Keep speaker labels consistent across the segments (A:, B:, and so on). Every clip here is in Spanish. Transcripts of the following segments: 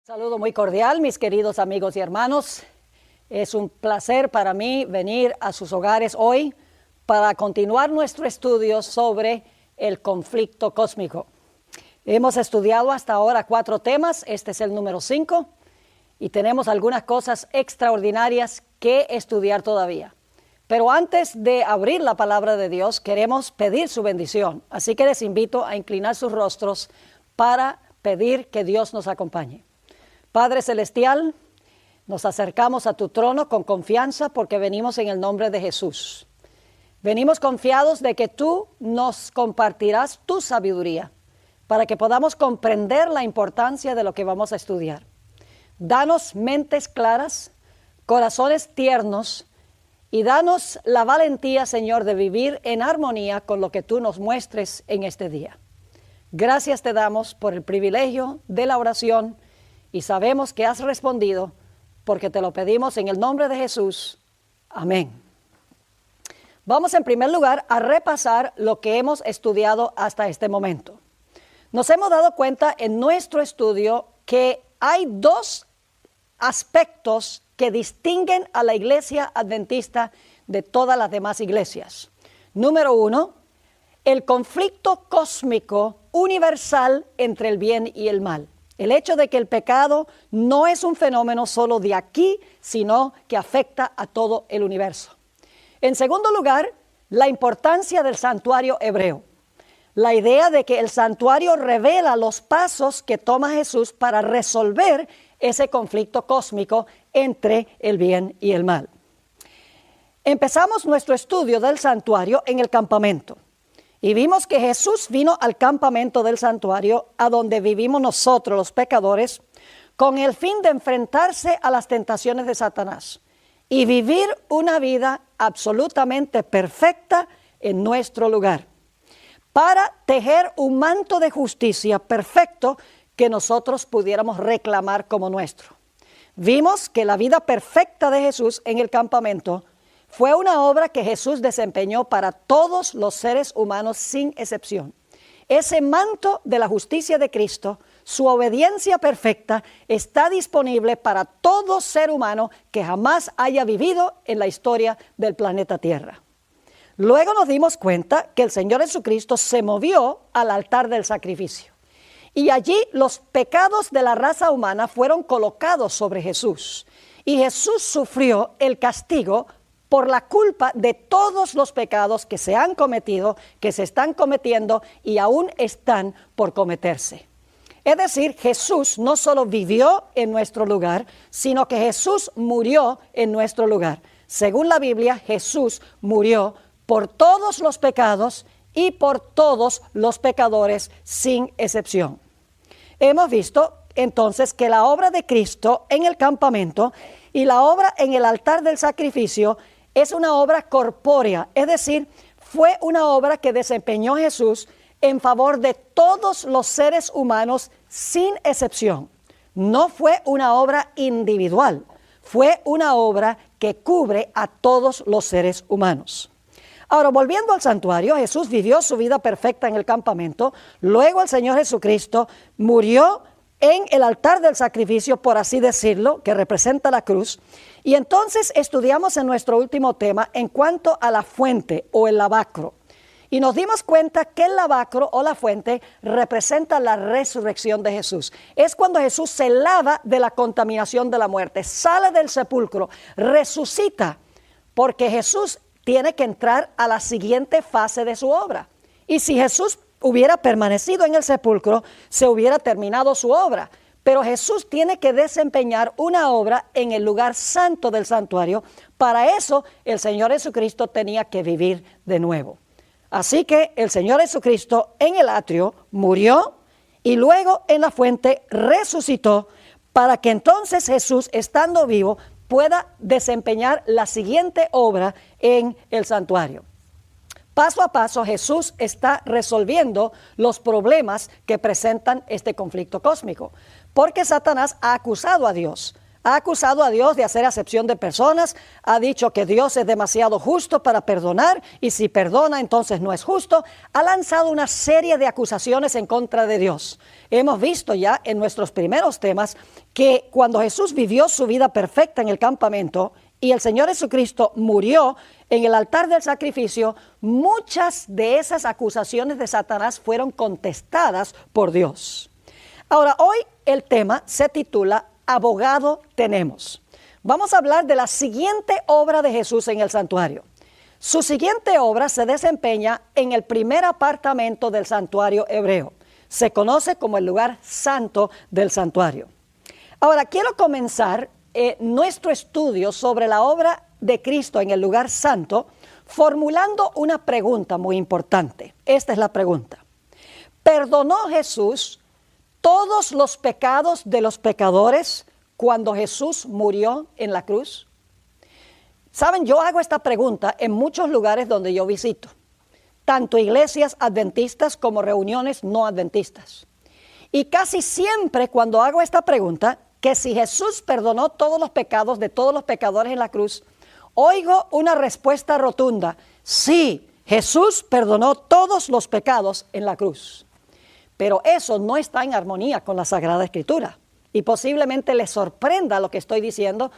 A: Saludo muy cordial, mis queridos amigos y hermanos. Es un placer para mí venir a sus hogares hoy para continuar nuestro estudio sobre el conflicto cósmico. Hemos estudiado hasta ahora 4 temas, este es el número 5, y tenemos algunas cosas extraordinarias que estudiar todavía. Pero antes de abrir la palabra de Dios, queremos pedir su bendición. Así que les invito a inclinar sus rostros para pedir que Dios nos acompañe. Padre Celestial, nos acercamos a tu trono con confianza porque venimos en el nombre de Jesús. Venimos confiados de que tú nos compartirás tu sabiduría para que podamos comprender la importancia de lo que vamos a estudiar. Danos mentes claras, corazones tiernos y danos la valentía, Señor, de vivir en armonía con lo que tú nos muestres en este día. Gracias te damos por el privilegio de la oración y sabemos que has respondido porque te lo pedimos en el nombre de Jesús. Amén. Vamos en primer lugar a repasar lo que hemos estudiado hasta este momento. Nos hemos dado cuenta en nuestro estudio que hay 2 aspectos que distinguen a la iglesia adventista de todas las demás iglesias. Número 1, el conflicto cósmico universal entre el bien y el mal. El hecho de que el pecado no es un fenómeno solo de aquí, sino que afecta a todo el universo. En segundo lugar, la importancia del santuario hebreo. La idea de que el santuario revela los pasos que toma Jesús para resolver ese conflicto cósmico entre el bien y el mal. Empezamos nuestro estudio del santuario en el campamento. Y vimos que Jesús vino al campamento del santuario, a donde vivimos nosotros los pecadores, con el fin de enfrentarse a las tentaciones de Satanás y vivir una vida absolutamente perfecta en nuestro lugar, para tejer un manto de justicia perfecto que nosotros pudiéramos reclamar como nuestro. Vimos que la vida perfecta de Jesús en el campamento fue una obra que Jesús desempeñó para todos los seres humanos sin excepción. Ese manto de la justicia de Cristo, su obediencia perfecta, está disponible para todo ser humano que jamás haya vivido en la historia del planeta Tierra. Luego nos dimos cuenta que el Señor Jesucristo se movió al altar del sacrificio. Y allí los pecados de la raza humana fueron colocados sobre Jesús. Y Jesús sufrió el castigo por la culpa de todos los pecados que se han cometido, que se están cometiendo y aún están por cometerse. Es decir, Jesús no solo vivió en nuestro lugar, sino que Jesús murió en nuestro lugar. Según la Biblia, Jesús murió por todos los pecados y por todos los pecadores sin excepción. Hemos visto entonces que la obra de Cristo en el campamento y la obra en el altar del sacrificio es una obra corpórea, es decir, fue una obra que desempeñó Jesús en favor de todos los seres humanos sin excepción. No fue una obra individual, fue una obra que cubre a todos los seres humanos. Ahora, volviendo al santuario, Jesús vivió su vida perfecta en el campamento, luego el Señor Jesucristo murió en el altar del sacrificio, por así decirlo, que representa la cruz. Y entonces estudiamos en nuestro último tema en cuanto a la fuente o el lavacro. Y nos dimos cuenta que el lavacro o la fuente representa la resurrección de Jesús. Es cuando Jesús se lava de la contaminación de la muerte, sale del sepulcro, resucita, porque Jesús tiene que entrar a la siguiente fase de su obra. Y si Jesús hubiera permanecido en el sepulcro, se hubiera terminado su obra. Pero Jesús tiene que desempeñar una obra en el lugar santo del santuario. Para eso el Señor Jesucristo tenía que vivir de nuevo. Así que el Señor Jesucristo en el atrio murió y luego en la fuente resucitó para que entonces Jesús, estando vivo, pueda desempeñar la siguiente obra en el santuario. Paso a paso Jesús está resolviendo los problemas que presentan este conflicto cósmico, porque Satanás ha acusado a Dios. Ha acusado a Dios de hacer acepción de personas, ha dicho que Dios es demasiado justo para perdonar y si perdona entonces no es justo. Ha lanzado una serie de acusaciones en contra de Dios. Hemos visto ya en nuestros primeros temas que cuando Jesús vivió su vida perfecta en el campamento y el Señor Jesucristo murió en el altar del sacrificio, muchas de esas acusaciones de Satanás fueron contestadas por Dios. Ahora, hoy el tema se titula Abogado tenemos. Vamos a hablar de la siguiente obra de Jesús en el santuario. Su siguiente obra se desempeña en el primer apartamento del santuario hebreo. Se conoce como el lugar santo del santuario. Ahora, quiero comenzar nuestro estudio sobre la obra de Cristo en el lugar santo formulando una pregunta muy importante. Esta es la pregunta. ¿Perdonó Jesús todos los pecados de los pecadores cuando Jesús murió en la cruz? Saben, yo hago esta pregunta en muchos lugares donde yo visito, tanto iglesias adventistas como reuniones no adventistas. Y casi siempre cuando hago esta pregunta, que si Jesús perdonó todos los pecados de todos los pecadores en la cruz, oigo una respuesta rotunda: sí, Jesús perdonó todos los pecados en la cruz. Pero eso no está en armonía con la Sagrada Escritura. Y posiblemente les sorprenda lo que estoy diciendo,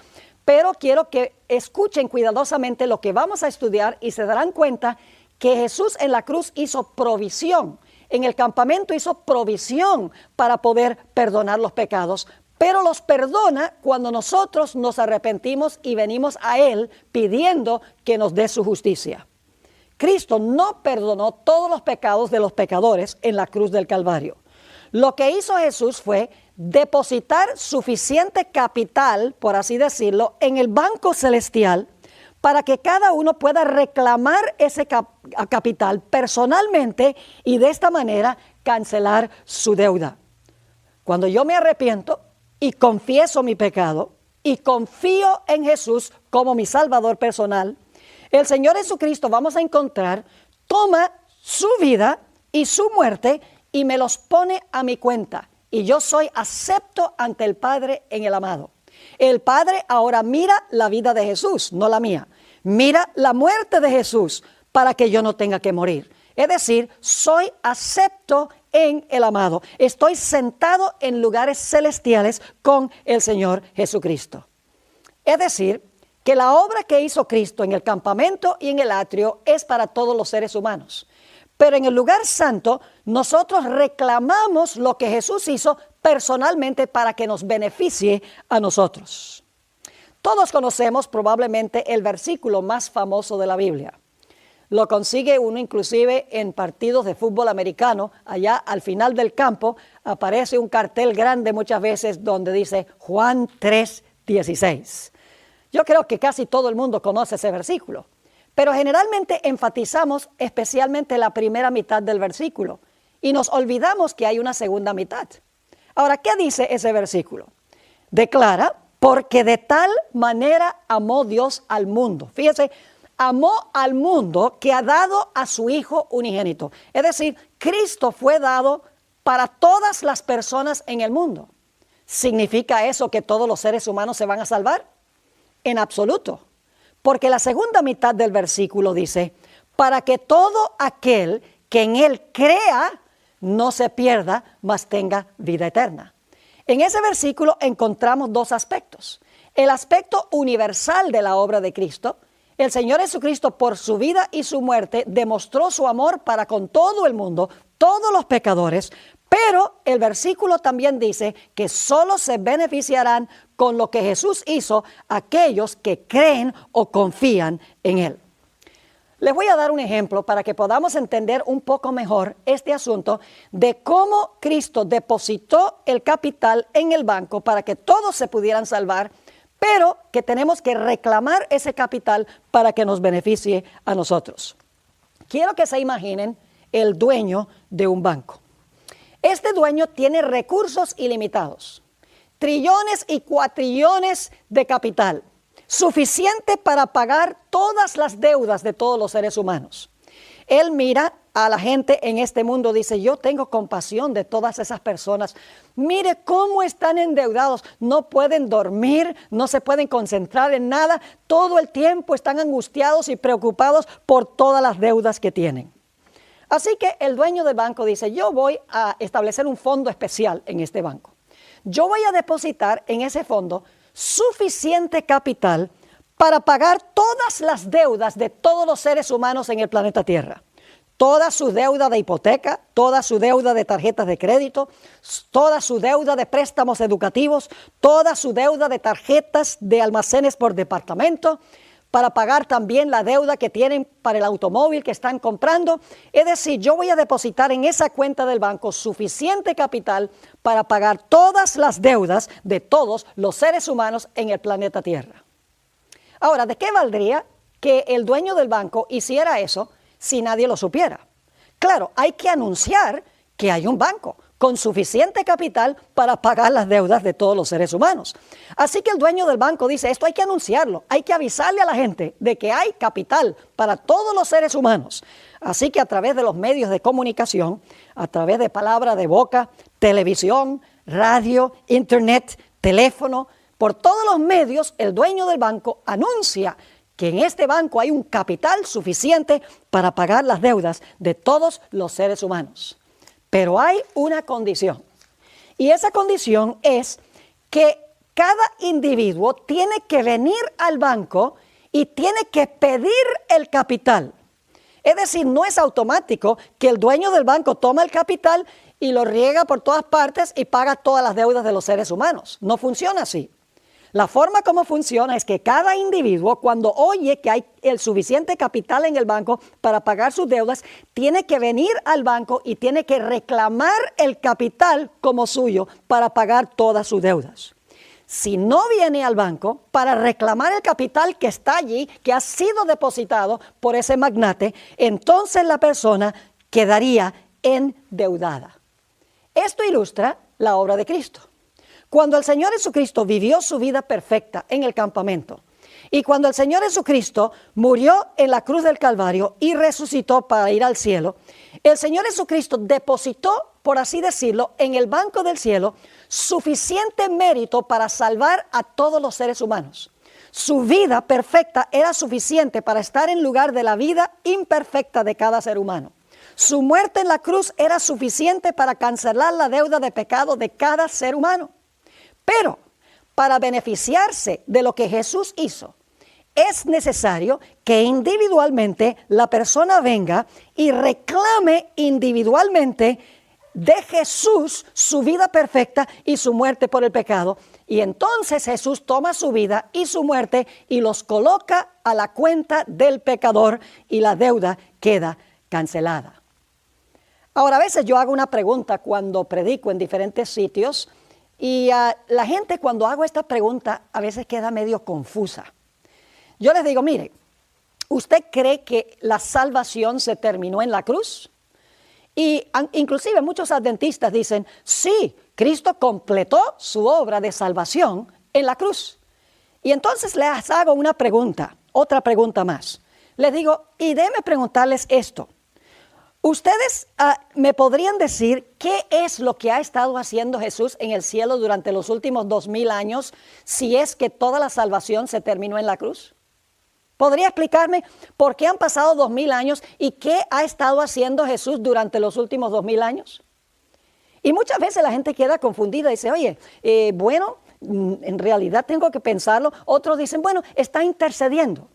A: pero quiero que escuchen cuidadosamente lo que vamos a estudiar y se darán cuenta que Jesús en la cruz hizo provisión. En el campamento hizo provisión para poder perdonar los pecados, pero los perdona cuando nosotros nos arrepentimos y venimos a Él pidiendo que nos dé su justicia. Cristo no perdonó todos los pecados de los pecadores en la cruz del Calvario. Lo que hizo Jesús fue depositar suficiente capital, por así decirlo, en el banco celestial para que cada uno pueda reclamar ese capital personalmente y de esta manera cancelar su deuda. Cuando yo me arrepiento y confieso mi pecado y confío en Jesús como mi Salvador personal, el Señor Jesucristo, vamos a encontrar, toma su vida y su muerte y me los pone a mi cuenta. Y yo soy acepto ante el Padre en el amado. El Padre ahora mira la vida de Jesús, no la mía. Mira la muerte de Jesús para que yo no tenga que morir. Es decir, soy acepto en el amado. Estoy sentado en lugares celestiales con el Señor Jesucristo. Es decir, que la obra que hizo Cristo en el campamento y en el atrio es para todos los seres humanos. Pero en el lugar santo, nosotros reclamamos lo que Jesús hizo personalmente para que nos beneficie a nosotros. Todos conocemos probablemente el versículo más famoso de la Biblia. Lo consigue uno inclusive en partidos de fútbol americano. Allá al final del campo aparece un cartel grande muchas veces donde dice Juan 3:16. Yo creo que casi todo el mundo conoce ese versículo, pero generalmente enfatizamos especialmente la primera mitad del versículo y nos olvidamos que hay una segunda mitad. Ahora, ¿qué dice ese versículo? Declara, porque de tal manera amó Dios al mundo. Fíjese, amó al mundo que ha dado a su Hijo unigénito. Es decir, Cristo fue dado para todas las personas en el mundo. ¿Significa eso que todos los seres humanos se van a salvar? En absoluto, porque la segunda mitad del versículo dice, para que todo aquel que en Él crea no se pierda, mas tenga vida eterna. En ese versículo encontramos dos aspectos. El aspecto universal de la obra de Cristo. El Señor Jesucristo, por su vida y su muerte, demostró su amor para con todo el mundo, todos los pecadores. Pero el versículo también dice que solo se beneficiarán con lo que Jesús hizo aquellos que creen o confían en Él. Les voy a dar un ejemplo para que podamos entender un poco mejor este asunto de cómo Cristo depositó el capital en el banco para que todos se pudieran salvar, pero que tenemos que reclamar ese capital para que nos beneficie a nosotros. Quiero que se imaginen el dueño de un banco. Este dueño tiene recursos ilimitados, trillones y cuatrillones de capital, suficiente para pagar todas las deudas de todos los seres humanos. Él mira a la gente en este mundo, dice, yo tengo compasión de todas esas personas. Mire cómo están endeudados, no pueden dormir, no se pueden concentrar en nada, todo el tiempo están angustiados y preocupados por todas las deudas que tienen. Así que el dueño del banco dice, yo voy a establecer un fondo especial en este banco. Yo voy a depositar en ese fondo suficiente capital para pagar todas las deudas de todos los seres humanos en el planeta Tierra. Toda su deuda de hipoteca, toda su deuda de tarjetas de crédito, toda su deuda de préstamos educativos, toda su deuda de tarjetas de almacenes por departamento, para pagar también la deuda que tienen para el automóvil que están comprando. Es decir, yo voy a depositar en esa cuenta del banco suficiente capital para pagar todas las deudas de todos los seres humanos en el planeta Tierra. Ahora, ¿de qué valdría que el dueño del banco hiciera eso si nadie lo supiera? Claro, hay que anunciar que hay un banco con suficiente capital para pagar las deudas de todos los seres humanos. Así que el dueño del banco dice, esto hay que anunciarlo, hay que avisarle a la gente de que hay capital para todos los seres humanos. Así que a través de los medios de comunicación, a través de palabra de boca, televisión, radio, internet, teléfono, por todos los medios, el dueño del banco anuncia que en este banco hay un capital suficiente para pagar las deudas de todos los seres humanos. Pero hay una condición, y esa condición es que cada individuo tiene que venir al banco y tiene que pedir el capital. Es decir, no es automático que el dueño del banco toma el capital y lo riega por todas partes y paga todas las deudas de los seres humanos. No funciona así. La forma como funciona es que cada individuo, cuando oye que hay el suficiente capital en el banco para pagar sus deudas, tiene que venir al banco y tiene que reclamar el capital como suyo para pagar todas sus deudas. Si no viene al banco para reclamar el capital que está allí, que ha sido depositado por ese magnate, entonces la persona quedaría endeudada. Esto ilustra la obra de Cristo. Cuando el Señor Jesucristo vivió su vida perfecta en el campamento y cuando el Señor Jesucristo murió en la cruz del Calvario y resucitó para ir al cielo, el Señor Jesucristo depositó, por así decirlo, en el banco del cielo suficiente mérito para salvar a todos los seres humanos. Su vida perfecta era suficiente para estar en lugar de la vida imperfecta de cada ser humano. Su muerte en la cruz era suficiente para cancelar la deuda de pecado de cada ser humano. Pero para beneficiarse de lo que Jesús hizo, es necesario que individualmente la persona venga y reclame individualmente de Jesús su vida perfecta y su muerte por el pecado. Y entonces Jesús toma su vida y su muerte y los coloca a la cuenta del pecador y la deuda queda cancelada. Ahora, a veces yo hago una pregunta cuando predico en diferentes sitios. Y la gente cuando hago esta pregunta a veces queda medio confusa. Yo les digo, mire, ¿usted cree que la salvación se terminó en la cruz? Y inclusive muchos adventistas dicen, sí, Cristo completó su obra de salvación en la cruz. Y entonces les hago una pregunta, otra pregunta más. Les digo, y déjenme preguntarles esto. Ustedes me podrían decir qué es lo que ha estado haciendo Jesús en el cielo durante los últimos 2000 años, si es que toda la salvación se terminó en la cruz. ¿Podría explicarme por qué han pasado 2000 años y qué ha estado haciendo Jesús durante los últimos 2000 años? Y muchas veces la gente queda confundida y dice, oye, bueno, en realidad tengo que pensarlo. Otros dicen, bueno, está intercediendo.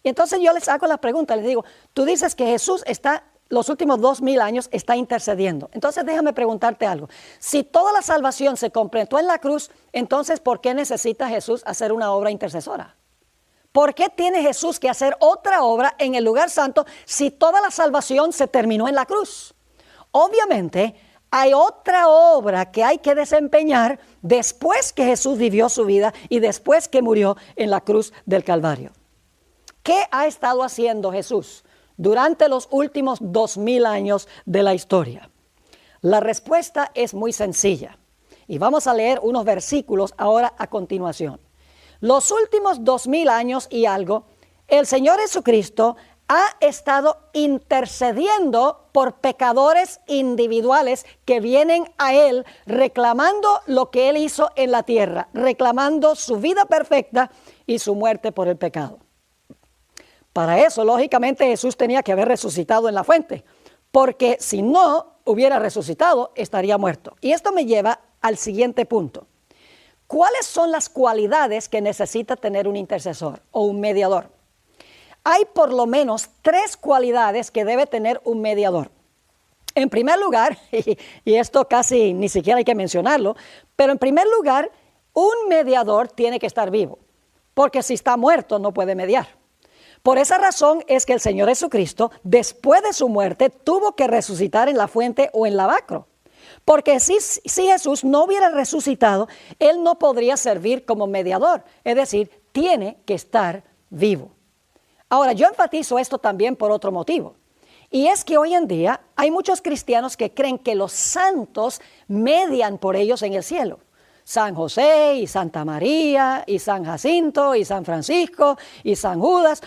A: Y entonces yo les hago la pregunta, les digo, tú dices que Jesús está los últimos 2000 años está intercediendo. Entonces déjame preguntarte algo. Si toda la salvación se completó en la cruz, entonces ¿por qué necesita Jesús hacer una obra intercesora? ¿Por qué tiene Jesús que hacer otra obra en el lugar santo si toda la salvación se terminó en la cruz? Obviamente hay otra obra que hay que desempeñar después que Jesús vivió su vida y después que murió en la cruz del Calvario. ¿Qué ha estado haciendo Jesús durante los últimos 2000 años de la historia? La respuesta es muy sencilla y vamos a leer unos versículos ahora a continuación. Los últimos 2000 años y algo, el Señor Jesucristo ha estado intercediendo por pecadores individuales que vienen a Él reclamando lo que Él hizo en la tierra, reclamando su vida perfecta y su muerte por el pecado. Para eso, lógicamente, Jesús tenía que haber resucitado en la fuente, porque si no hubiera resucitado, estaría muerto. Y esto me lleva al siguiente punto. ¿Cuáles son las cualidades que necesita tener un intercesor o un mediador? Hay por lo menos 3 cualidades que debe tener un mediador. En primer lugar, y esto casi ni siquiera hay que mencionarlo, pero en primer lugar, un mediador tiene que estar vivo, porque si está muerto no puede mediar. Por esa razón es que el Señor Jesucristo, después de su muerte, tuvo que resucitar en la fuente o en lavacro. Porque si Jesús no hubiera resucitado, Él no podría servir como mediador. Es decir, tiene que estar vivo. Ahora, yo enfatizo esto también por otro motivo. Y es que hoy en día hay muchos cristianos que creen que los santos median por ellos en el cielo. San José y Santa María y San Jacinto y San Francisco y San Judas.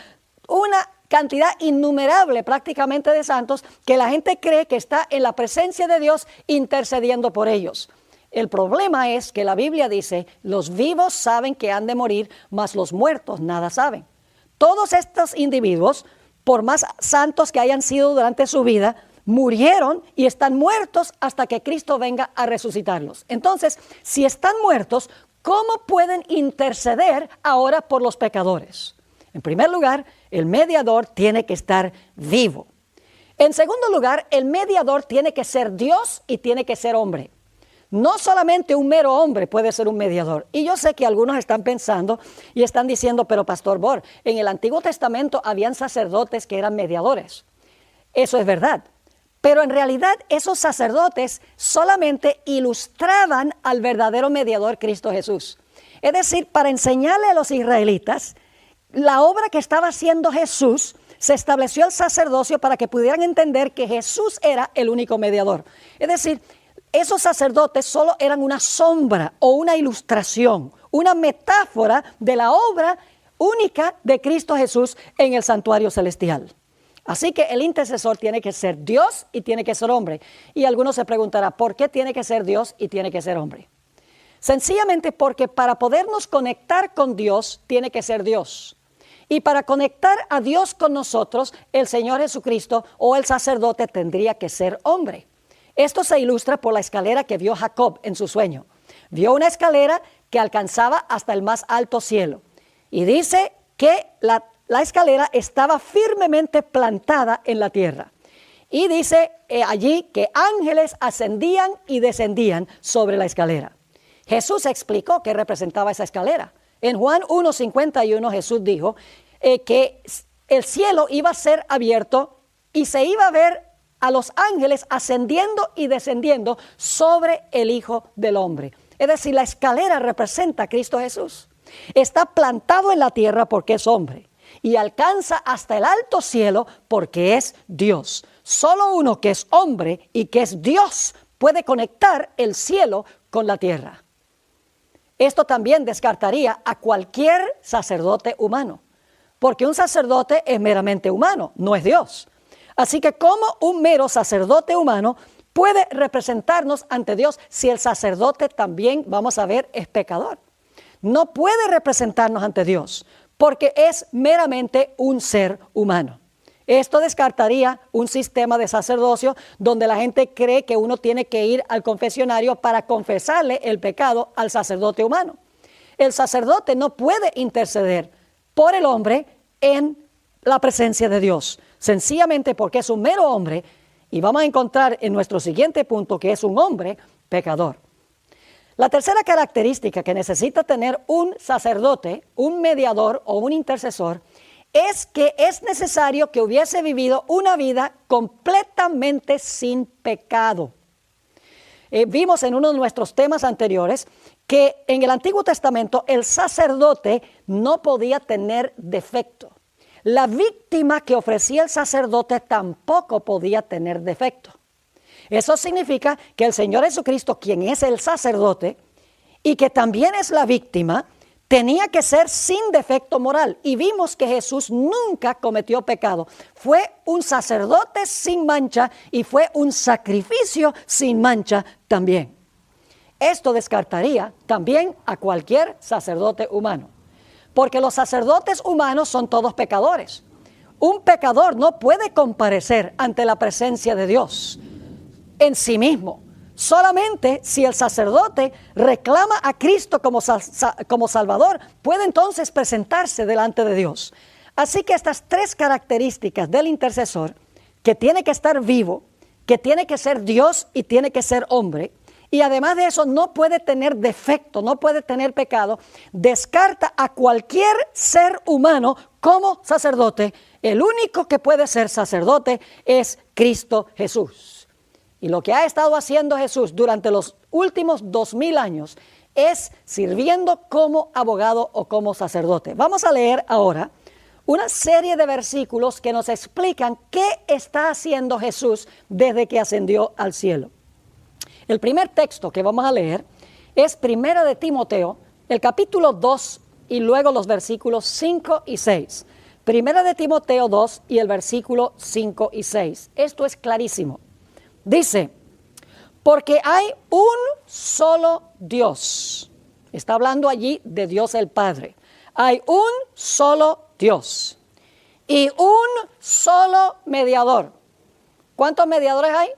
A: Una cantidad innumerable prácticamente de santos que la gente cree que está en la presencia de Dios intercediendo por ellos. El problema es que la Biblia dice, los vivos saben que han de morir, mas los muertos nada saben. Todos estos individuos, por más santos que hayan sido durante su vida, murieron y están muertos hasta que Cristo venga a resucitarlos. Entonces, si están muertos, ¿cómo pueden interceder ahora por los pecadores? En primer lugar, el mediador tiene que estar vivo. En segundo lugar, el mediador tiene que ser Dios y tiene que ser hombre. No solamente un mero hombre puede ser un mediador. Y yo sé que algunos están pensando y están diciendo, pero Pastor Bor, en el Antiguo Testamento habían sacerdotes que eran mediadores. Eso es verdad. Pero en realidad esos sacerdotes solamente ilustraban al verdadero mediador Cristo Jesús. Es decir, para enseñarle a los israelitas la obra que estaba haciendo Jesús, se estableció el sacerdocio para que pudieran entender que Jesús era el único mediador. Es decir, esos sacerdotes solo eran una sombra o una ilustración, una metáfora de la obra única de Cristo Jesús en el santuario celestial. Así que el intercesor tiene que ser Dios y tiene que ser hombre. Y algunos se preguntarán, ¿por qué tiene que ser Dios y tiene que ser hombre? Sencillamente porque para podernos conectar con Dios, tiene que ser Dios. Y para conectar a Dios con nosotros, el Señor Jesucristo o el sacerdote tendría que ser hombre. Esto se ilustra por la escalera que vio Jacob en su sueño. Vio una escalera que alcanzaba hasta el más alto cielo. Y dice que la escalera estaba firmemente plantada en la tierra. Y dice allí que ángeles ascendían y descendían sobre la escalera. Jesús explicó qué representaba esa escalera. En Juan 1:51 Jesús dijo que el cielo iba a ser abierto y se iba a ver a los ángeles ascendiendo y descendiendo sobre el Hijo del Hombre. Es decir, la escalera representa a Cristo Jesús. Está plantado en la tierra porque es hombre y alcanza hasta el alto cielo porque es Dios. Solo uno que es hombre y que es Dios puede conectar el cielo con la tierra. Esto también descartaría a cualquier sacerdote humano, porque un sacerdote es meramente humano, no es Dios. Así que ¿cómo un mero sacerdote humano puede representarnos ante Dios si el sacerdote también, vamos a ver, es pecador? No puede representarnos ante Dios porque es meramente un ser humano. Esto descartaría un sistema de sacerdocio donde la gente cree que uno tiene que ir al confesionario para confesarle el pecado al sacerdote humano. El sacerdote no puede interceder por el hombre en la presencia de Dios, sencillamente porque es un mero hombre, y vamos a encontrar en nuestro siguiente punto que es un hombre pecador. La tercera característica que necesita tener un sacerdote, un mediador o un intercesor, es que es necesario que hubiese vivido una vida completamente sin pecado. Vimos en uno de nuestros temas anteriores que en el Antiguo Testamento el sacerdote no podía tener defecto. La víctima que ofrecía el sacerdote tampoco podía tener defecto. Eso significa que el Señor Jesucristo, quien es el sacerdote y que también es la víctima, tenía que ser sin defecto moral. Y vimos que Jesús nunca cometió pecado. Fue un sacerdote sin mancha y fue un sacrificio sin mancha también. Esto descartaría también a cualquier sacerdote humano, porque los sacerdotes humanos son todos pecadores. Un pecador no puede comparecer ante la presencia de Dios en sí mismo. Solamente si el sacerdote reclama a Cristo como Salvador, puede entonces presentarse delante de Dios. Así que estas tres características del intercesor, que tiene que estar vivo, que tiene que ser Dios y tiene que ser hombre, y además de eso no puede tener defecto, no puede tener pecado, descarta a cualquier ser humano como sacerdote. El único que puede ser sacerdote es Cristo Jesús. Y lo que ha estado haciendo Jesús durante los últimos 2000 años es sirviendo como abogado o como sacerdote. Vamos a leer ahora una serie de versículos que nos explican qué está haciendo Jesús desde que ascendió al cielo. El primer texto que vamos a leer es 1 de Timoteo, el capítulo 2 y luego los versículos 5 y 6. 1 de Timoteo 2 y el versículo 5 y 6. Esto es clarísimo. Dice, porque hay un solo Dios. Está hablando allí de Dios el Padre. Hay un solo Dios y un solo mediador. ¿Cuántos mediadores hay?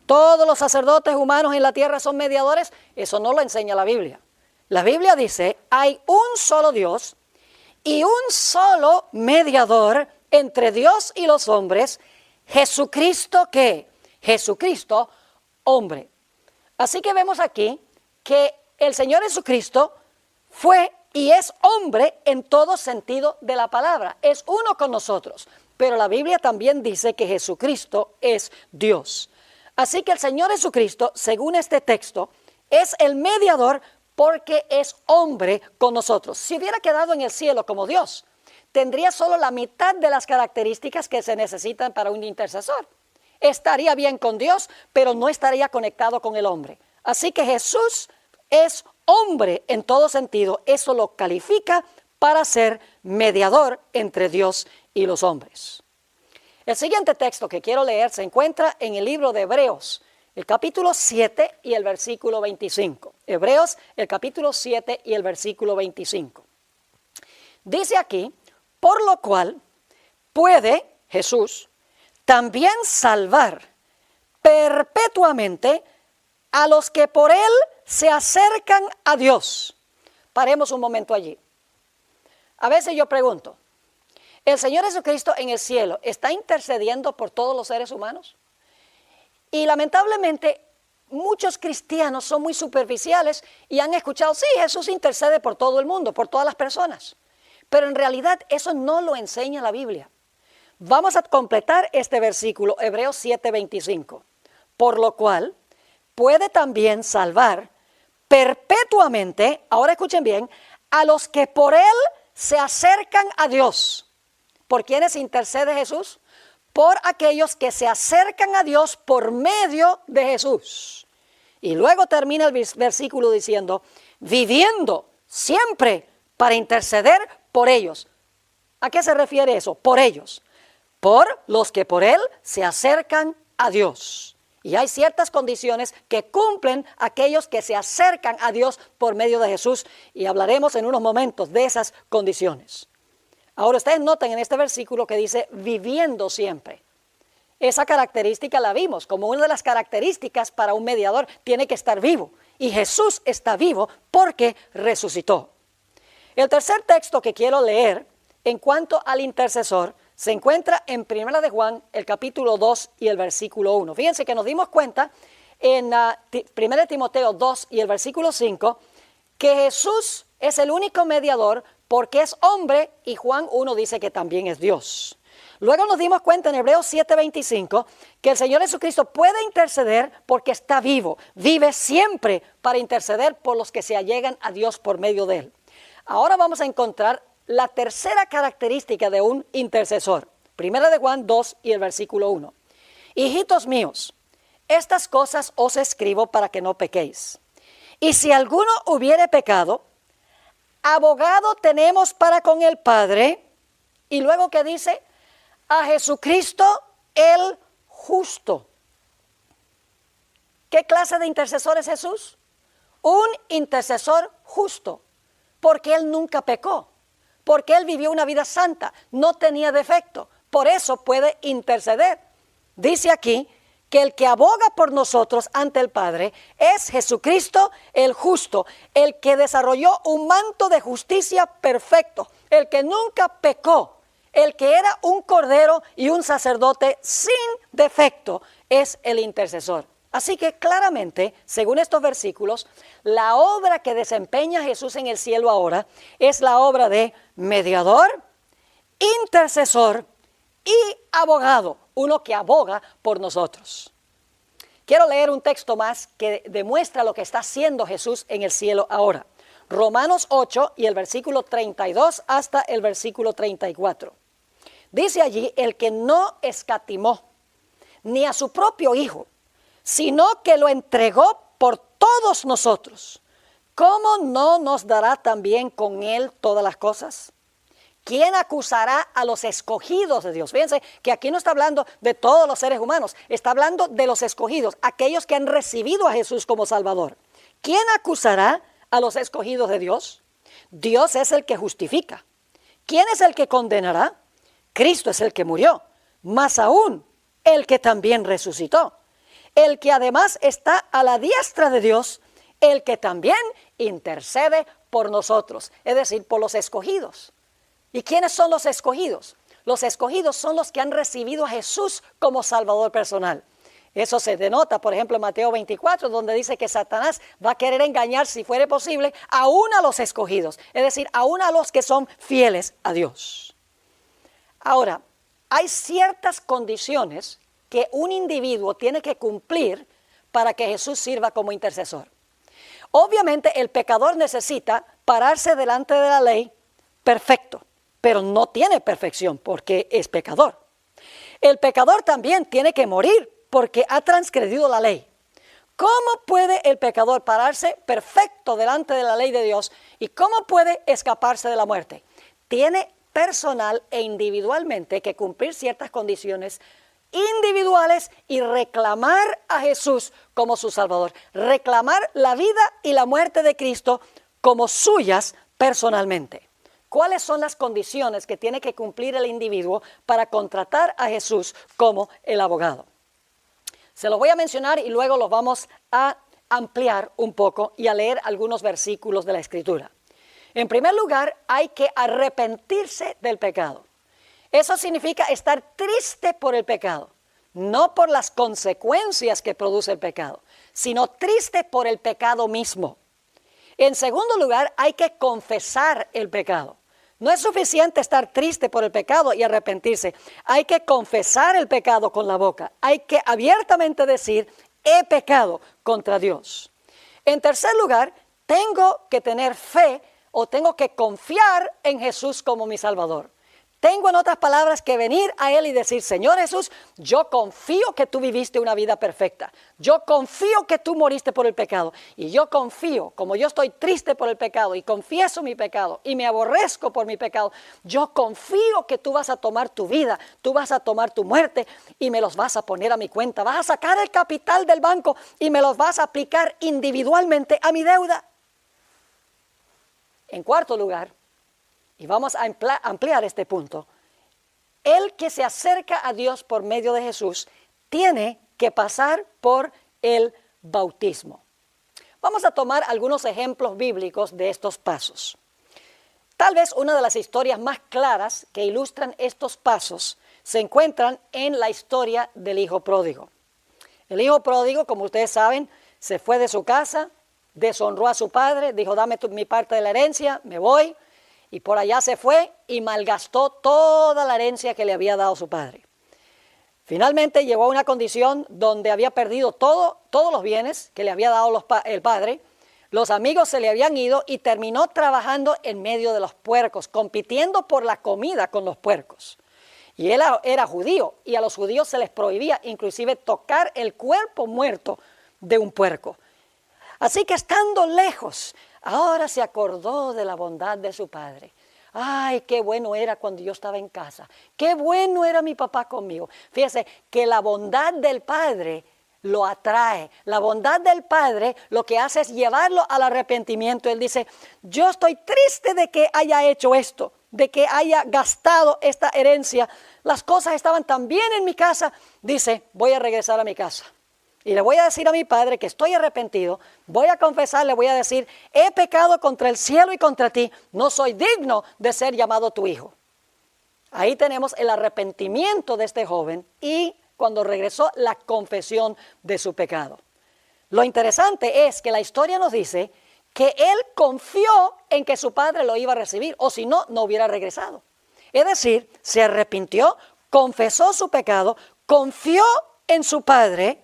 A: ¿Todos los sacerdotes humanos en la tierra son mediadores? Eso no lo enseña la Biblia. La Biblia dice, hay un solo Dios y un solo mediador entre Dios y los hombres, Jesucristo, ¿qué? Jesucristo, hombre. Así que vemos aquí que el Señor Jesucristo fue y es hombre en todo sentido de la palabra. Es uno con nosotros. Pero la Biblia también dice que Jesucristo es Dios. Así que el Señor Jesucristo, según este texto, es el mediador porque es hombre con nosotros. Si hubiera quedado en el cielo como Dios, tendría solo la mitad de las características que se necesitan para un intercesor. Estaría bien con Dios, pero no estaría conectado con el hombre. Así que Jesús es hombre en todo sentido. Eso lo califica para ser mediador entre Dios y los hombres. El siguiente texto que quiero leer se encuentra en el libro de Hebreos, el capítulo 7 y el versículo 25. Hebreos, el capítulo 7 y el versículo 25. Dice aquí, por lo cual puede Jesús también salvar perpetuamente a los que por él se acercan a Dios. Paremos un momento allí. A veces yo pregunto, ¿el Señor Jesucristo en el cielo está intercediendo por todos los seres humanos? Y lamentablemente muchos cristianos son muy superficiales y han escuchado, sí, Jesús intercede por todo el mundo, por todas las personas. Pero en realidad eso no lo enseña la Biblia. Vamos a completar este versículo, Hebreos 7:25. Por lo cual puede también salvar perpetuamente, ahora escuchen bien, a los que por él se acercan a Dios. ¿Por quiénes intercede Jesús? Por aquellos que se acercan a Dios por medio de Jesús. Y luego termina el versículo diciendo, viviendo siempre para interceder por ellos. ¿A qué se refiere eso? Por ellos. Por los que por él se acercan a Dios. Y hay ciertas condiciones que cumplen aquellos que se acercan a Dios por medio de Jesús. Y hablaremos en unos momentos de esas condiciones. Ahora ustedes notan en este versículo que dice viviendo siempre. Esa característica la vimos como una de las características para un mediador, tiene que estar vivo. Y Jesús está vivo porque resucitó. El tercer texto que quiero leer en cuanto al intercesor se encuentra en 1 de Juan, el capítulo 2 y el versículo 1. Fíjense que nos dimos cuenta en 1 de Timoteo 2 y el versículo 5 que Jesús es el único mediador porque es hombre y Juan 1 dice que también es Dios. Luego nos dimos cuenta en Hebreos 7:25 que el Señor Jesucristo puede interceder porque está vivo, vive siempre para interceder por los que se allegan a Dios por medio de él. Ahora vamos a encontrar la tercera característica de un intercesor. 1 de Juan 2 y el versículo 1. Hijitos míos, estas cosas os escribo para que no pequéis. Y si alguno hubiere pecado, abogado tenemos para con el Padre, y luego que dice, a Jesucristo el justo. ¿Qué clase de intercesor es Jesús? Un intercesor justo, porque Él nunca pecó, porque Él vivió una vida santa, no tenía defecto, por eso puede interceder. Dice aquí que el que aboga por nosotros ante el Padre es Jesucristo el justo, el que desarrolló un manto de justicia perfecto, el que nunca pecó, el que era un cordero y un sacerdote sin defecto, es el intercesor. Así que claramente, según estos versículos, la obra que desempeña Jesús en el cielo ahora es la obra de mediador, intercesor y abogado, uno que aboga por nosotros. Quiero leer un texto más que demuestra lo que está haciendo Jesús en el cielo ahora. Romanos 8 y el versículo 32 hasta el versículo 34. Dice allí, el que no escatimó ni a su propio Hijo, sino que lo entregó por todos nosotros, ¿cómo no nos dará también con Él todas las cosas? ¿Quién acusará a los escogidos de Dios? Fíjense que aquí no está hablando de todos los seres humanos, está hablando de los escogidos, aquellos que han recibido a Jesús como Salvador. ¿Quién acusará a los escogidos de Dios? Dios es el que justifica. ¿Quién es el que condenará? Cristo es el que murió, más aún el que también resucitó, el que además está a la diestra de Dios, el que también intercede por nosotros, es decir, por los escogidos. ¿Y quiénes son los escogidos? Los escogidos son los que han recibido a Jesús como Salvador personal. Eso se denota, por ejemplo, en Mateo 24, donde dice que Satanás va a querer engañar, si fuere posible, aún a los escogidos, es decir, aún a los que son fieles a Dios. Ahora, hay ciertas condiciones que un individuo tiene que cumplir para que Jesús sirva como intercesor. Obviamente el pecador necesita pararse delante de la ley perfecto, pero no tiene perfección porque es pecador. El pecador también tiene que morir porque ha transgredido la ley. ¿Cómo puede el pecador pararse perfecto delante de la ley de Dios y cómo puede escaparse de la muerte? Tiene personal e individualmente que cumplir ciertas condiciones individuales y reclamar a Jesús como su Salvador, reclamar la vida y la muerte de Cristo como suyas personalmente. ¿Cuáles son las condiciones que tiene que cumplir el individuo para contratar a Jesús como el abogado? Se los voy a mencionar y luego los vamos a ampliar un poco y a leer algunos versículos de la Escritura. En primer lugar, hay que arrepentirse del pecado. Eso significa estar triste por el pecado, no por las consecuencias que produce el pecado, sino triste por el pecado mismo. En segundo lugar, hay que confesar el pecado. No es suficiente estar triste por el pecado y arrepentirse. Hay que confesar el pecado con la boca. Hay que abiertamente decir, he pecado contra Dios. En tercer lugar, tengo que tener fe o tengo que confiar en Jesús como mi Salvador. Tengo, en otras palabras, que venir a Él y decir, Señor Jesús, yo confío que tú viviste una vida perfecta. Yo confío que tú moriste por el pecado. Y yo confío, como yo estoy triste por el pecado y confieso mi pecado y me aborrezco por mi pecado, yo confío que tú vas a tomar tu vida, tú vas a tomar tu muerte y me los vas a poner a mi cuenta. Vas a sacar el capital del banco y me los vas a aplicar individualmente a mi deuda. En cuarto lugar, y vamos a ampliar este punto, el que se acerca a Dios por medio de Jesús tiene que pasar por el bautismo. Vamos a tomar algunos ejemplos bíblicos de estos pasos. Tal vez una de las historias más claras que ilustran estos pasos se encuentran en la historia del hijo pródigo. El hijo pródigo, como ustedes saben, se fue de su casa, deshonró a su padre, dijo, dame mi parte de la herencia, me voy. Y por allá se fue y malgastó toda la herencia que le había dado su padre. Finalmente llegó a una condición donde había perdido todos los bienes que le había dado el padre. Los amigos se le habían ido y terminó trabajando en medio de los puercos, compitiendo por la comida con los puercos. Y él era judío y a los judíos se les prohibía inclusive tocar el cuerpo muerto de un puerco. Así que estando lejos, Ahora se acordó de la bondad de su padre. Ay, qué bueno era cuando yo estaba en casa. Qué bueno era mi papá conmigo. Fíjese que la bondad del padre lo atrae. La bondad del padre lo que hace es llevarlo al arrepentimiento. Él dice, yo estoy triste de que haya hecho esto, de que haya gastado esta herencia. Las cosas estaban tan bien en mi casa. Dice, voy a regresar a mi casa. Y le voy a decir a mi padre que estoy arrepentido, voy a confesar, le voy a decir, he pecado contra el cielo y contra ti, no soy digno de ser llamado tu hijo. Ahí tenemos el arrepentimiento de este joven y cuando regresó la confesión de su pecado. Lo interesante es que la historia nos dice que él confió en que su padre lo iba a recibir, o si no, no hubiera regresado. Es decir, se arrepintió, confesó su pecado, confió en su padre.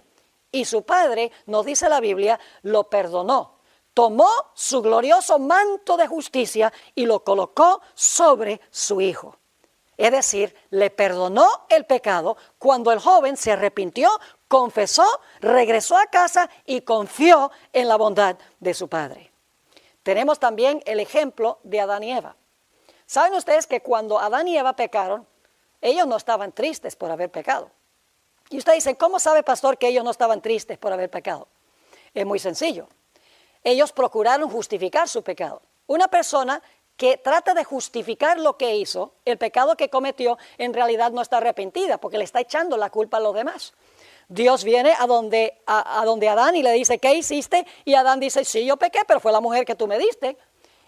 A: Y su padre, nos dice la Biblia, lo perdonó. Tomó su glorioso manto de justicia y lo colocó sobre su hijo. Es decir, le perdonó el pecado cuando el joven se arrepintió, confesó, regresó a casa y confió en la bondad de su padre. Tenemos también el ejemplo de Adán y Eva. ¿Saben ustedes que cuando Adán y Eva pecaron, ellos no estaban tristes por haber pecado? Y usted dice, ¿cómo sabe, pastor, que ellos no estaban tristes por haber pecado? Es muy sencillo. Ellos procuraron justificar su pecado. Una persona que trata de justificar lo que hizo, el pecado que cometió, en realidad no está arrepentida porque le está echando la culpa a los demás. Dios viene a donde Adán y le dice, ¿qué hiciste? Y Adán dice, sí, yo pequé, pero fue la mujer que tú me diste.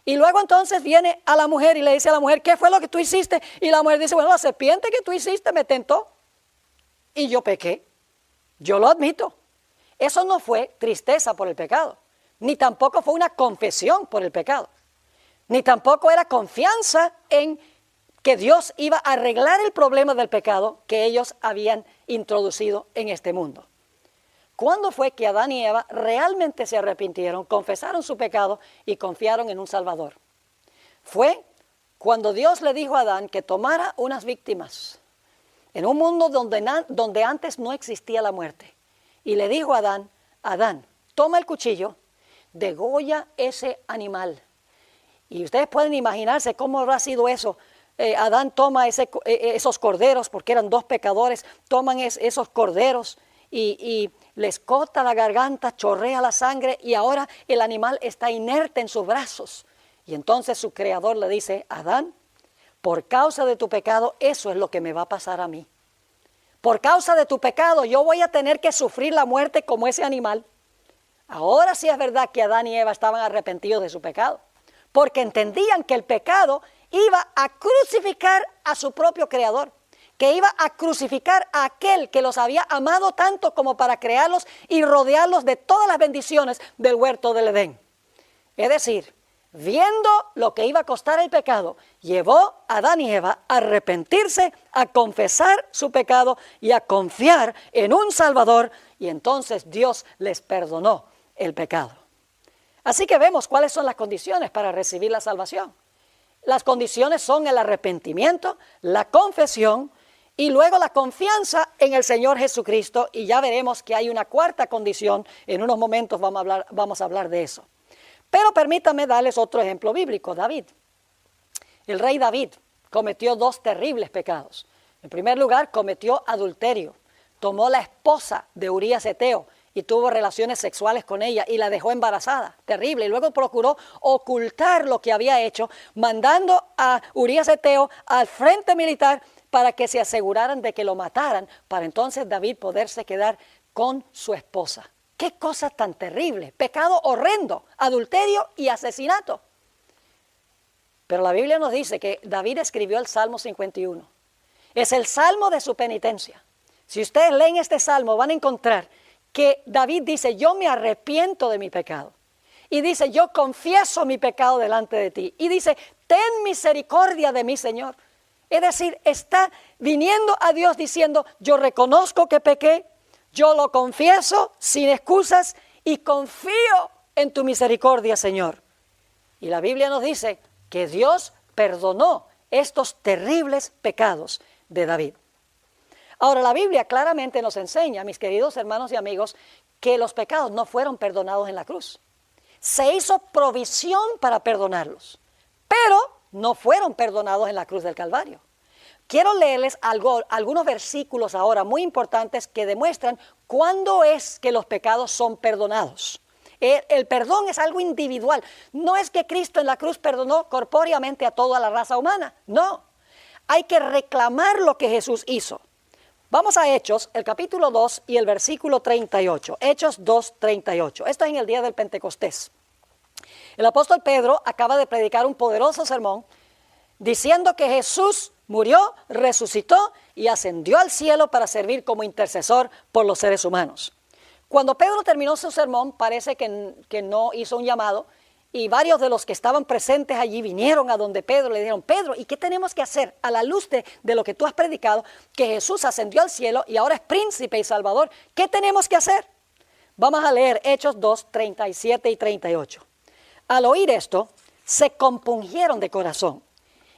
A: Y luego entonces viene a la mujer y le dice a la mujer, ¿qué fue lo que tú hiciste? Y la mujer dice, bueno, la serpiente que tú hiciste me tentó. Y yo pequé, yo lo admito. Eso no fue tristeza por el pecado, ni tampoco fue una confesión por el pecado, ni tampoco era confianza en que Dios iba a arreglar el problema del pecado que ellos habían introducido en este mundo. ¿Cuándo fue que Adán y Eva realmente se arrepintieron, confesaron su pecado y confiaron en un Salvador? Fue cuando Dios le dijo a Adán que tomara unas víctimas en un mundo donde antes no existía la muerte. Y le dijo a Adán, Adán, toma el cuchillo, degolla ese animal. Y ustedes pueden imaginarse cómo habrá sido eso. Adán toma esos corderos, porque eran dos pecadores, toman esos corderos y les corta la garganta, chorrea la sangre y ahora el animal está inerte en sus brazos. Y entonces su creador le dice, Adán, por causa de tu pecado, eso es lo que me va a pasar a mí. Por causa de tu pecado, yo voy a tener que sufrir la muerte como ese animal. Ahora sí es verdad que Adán y Eva estaban arrepentidos de su pecado, porque entendían que el pecado iba a crucificar a su propio creador, que iba a crucificar a aquel que los había amado tanto como para crearlos y rodearlos de todas las bendiciones del huerto del Edén. Es decir, viendo lo que iba a costar el pecado, llevó a Adán y Eva a arrepentirse, a confesar su pecado y a confiar en un Salvador, y entonces Dios les perdonó el pecado. Así que vemos cuáles son las condiciones para recibir la salvación. Las condiciones son el arrepentimiento, la confesión y luego la confianza en el Señor Jesucristo, y ya veremos que hay una cuarta condición. En unos momentos vamos a hablar de eso. Pero permítanme darles otro ejemplo bíblico, David. El rey David cometió dos terribles pecados. En primer lugar, cometió adulterio. Tomó la esposa de Urías Eteo y tuvo relaciones sexuales con ella y la dejó embarazada. Terrible. Y luego procuró ocultar lo que había hecho, mandando a Urías Eteo al frente militar para que se aseguraran de que lo mataran, para entonces David poderse quedar con su esposa. ¡Qué cosa tan terrible! Pecado horrendo, adulterio y asesinato. Pero la Biblia nos dice que David escribió el Salmo 51. Es el salmo de su penitencia. Si ustedes leen este salmo van a encontrar que David dice, yo me arrepiento de mi pecado. Y dice, yo confieso mi pecado delante de ti. Y dice, ten misericordia de mí, Señor. Es decir, está viniendo a Dios diciendo, yo reconozco que pequé, yo lo confieso sin excusas y confío en tu misericordia, Señor. Y la Biblia nos dice que Dios perdonó estos terribles pecados de David. Ahora, la Biblia claramente nos enseña, mis queridos hermanos y amigos, que los pecados no fueron perdonados en la cruz, se hizo provisión para perdonarlos, pero no fueron perdonados en la cruz del Calvario. Quiero leerles algunos versículos ahora muy importantes que demuestran cuándo es que los pecados son perdonados. El perdón es algo individual. No es que Cristo en la cruz perdonó corpóreamente a toda la raza humana. No. Hay que reclamar lo que Jesús hizo. Vamos a Hechos, el capítulo 2 y el versículo 38. Hechos 2, 38. Esto es en el día del Pentecostés. El apóstol Pedro acaba de predicar un poderoso sermón diciendo que Jesús murió, resucitó y ascendió al cielo para servir como intercesor por los seres humanos. Cuando Pedro terminó su sermón, parece que no hizo un llamado y varios de los que estaban presentes allí vinieron a donde Pedro le dijeron, Pedro, ¿y qué tenemos que hacer a la luz de lo que tú has predicado? Que Jesús ascendió al cielo y ahora es príncipe y salvador. ¿Qué tenemos que hacer? Vamos a leer Hechos 2, 37 y 38. Al oír esto, se compungieron de corazón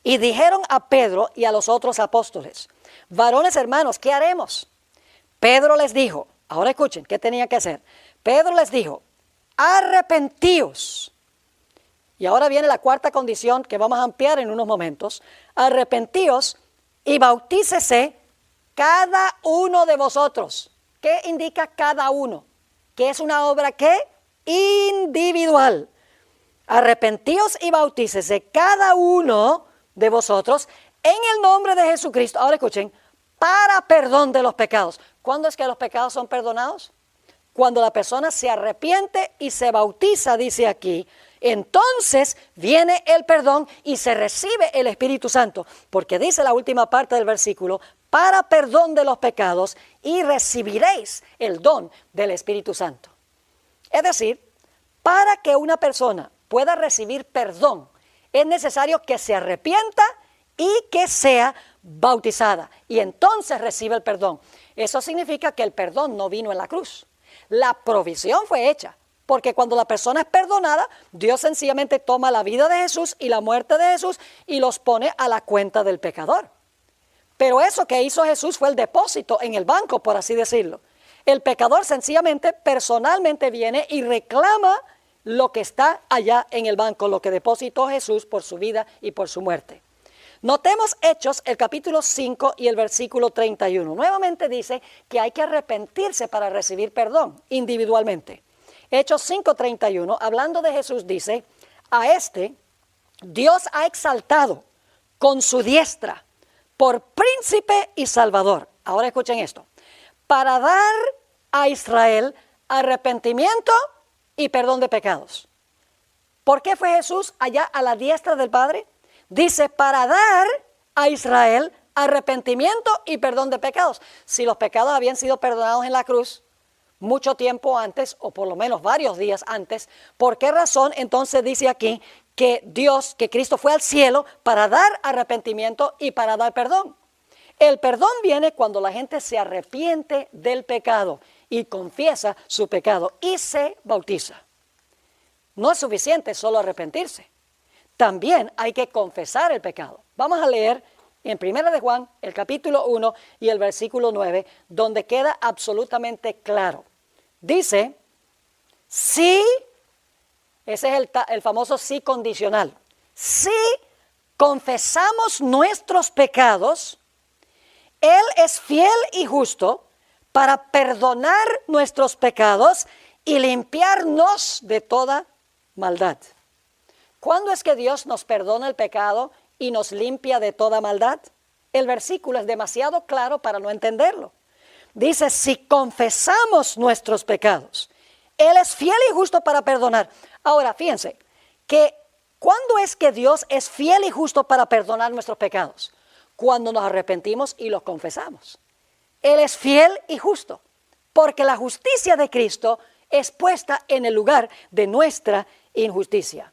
A: y dijeron a Pedro y a los otros apóstoles, varones hermanos, ¿qué haremos? Pedro les dijo, ahora escuchen, ¿qué tenía que hacer? Pedro les dijo, arrepentíos. Y ahora viene la cuarta condición que vamos a ampliar en unos momentos. Arrepentíos y bautícese cada uno de vosotros. ¿Qué indica cada uno? Que es una obra ¿qué? Individual. Arrepentíos y bautícese cada uno de vosotros en el nombre de Jesucristo. Ahora escuchen, para perdón de los pecados. ¿Cuándo es que los pecados son perdonados? Cuando la persona se arrepiente y se bautiza, dice aquí, entonces viene el perdón y se recibe el Espíritu Santo, porque dice la última parte del versículo, para perdón de los pecados y recibiréis el don del Espíritu Santo. Es decir, para que una persona pueda recibir perdón, es necesario que se arrepienta y que sea bautizada, y entonces recibe el perdón. Eso significa que el perdón no vino en la cruz. La provisión fue hecha, porque cuando la persona es perdonada, Dios sencillamente toma la vida de Jesús y la muerte de Jesús y los pone a la cuenta del pecador. Pero eso que hizo Jesús fue el depósito en el banco, por así decirlo. El pecador sencillamente, personalmente viene y reclama lo que está allá en el banco, lo que depositó Jesús por su vida y por su muerte. Notemos Hechos, el capítulo 5 y el versículo 31. Nuevamente dice que hay que arrepentirse para recibir perdón individualmente. Hechos 5:31, hablando de Jesús, dice, a este Dios ha exaltado con su diestra por príncipe y salvador. Ahora escuchen esto. Para dar a Israel arrepentimiento y perdón de pecados. ¿Por qué fue Jesús allá a la diestra del Padre? Dice, para dar a Israel arrepentimiento y perdón de pecados. Si los pecados habían sido perdonados en la cruz mucho tiempo antes, o por lo menos varios días antes, ¿por qué razón entonces dice aquí que que Cristo fue al cielo para dar arrepentimiento y para dar perdón? El perdón viene cuando la gente se arrepiente del pecado y confiesa su pecado y se bautiza. No es suficiente solo arrepentirse. También hay que confesar el pecado. Vamos a leer en 1 de Juan, el capítulo 1 y el versículo 9, donde queda absolutamente claro. Dice, sí, ese es el famoso sí condicional. Si confesamos nuestros pecados, Él es fiel y justo para perdonar nuestros pecados y limpiarnos de toda maldad. ¿Cuándo es que Dios nos perdona el pecado y nos limpia de toda maldad? El versículo es demasiado claro para no entenderlo. Dice, si confesamos nuestros pecados, Él es fiel y justo para perdonar. Ahora, fíjense, que ¿cuándo es que Dios es fiel y justo para perdonar nuestros pecados? Cuando nos arrepentimos y los confesamos. Él es fiel y justo, porque la justicia de Cristo es puesta en el lugar de nuestra injusticia.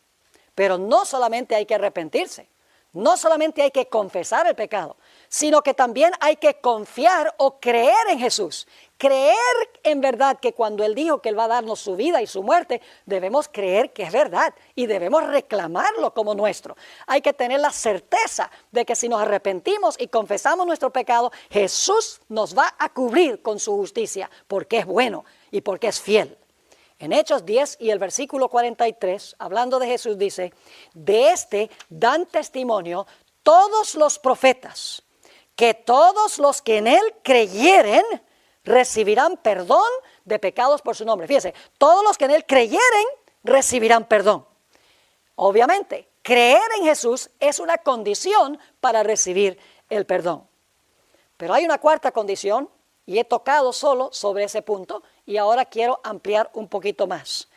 A: Pero no solamente hay que arrepentirse, no solamente hay que confesar el pecado, sino que también hay que confiar o creer en Jesús. Creer en verdad que cuando Él dijo que Él va a darnos su vida y su muerte, debemos creer que es verdad y debemos reclamarlo como nuestro. Hay que tener la certeza de que si nos arrepentimos y confesamos nuestro pecado, Jesús nos va a cubrir con su justicia porque es bueno y porque es fiel. En Hechos 10 y el versículo 43, hablando de Jesús, dice, de este dan testimonio todos los profetas, que todos los que en él creyeren recibirán perdón de pecados por su nombre. Fíjese, todos los que en él creyeren recibirán perdón. Obviamente, creer en Jesús es una condición para recibir el perdón. Pero hay una cuarta condición, y he tocado solo sobre ese punto, y ahora quiero ampliar un poquito más.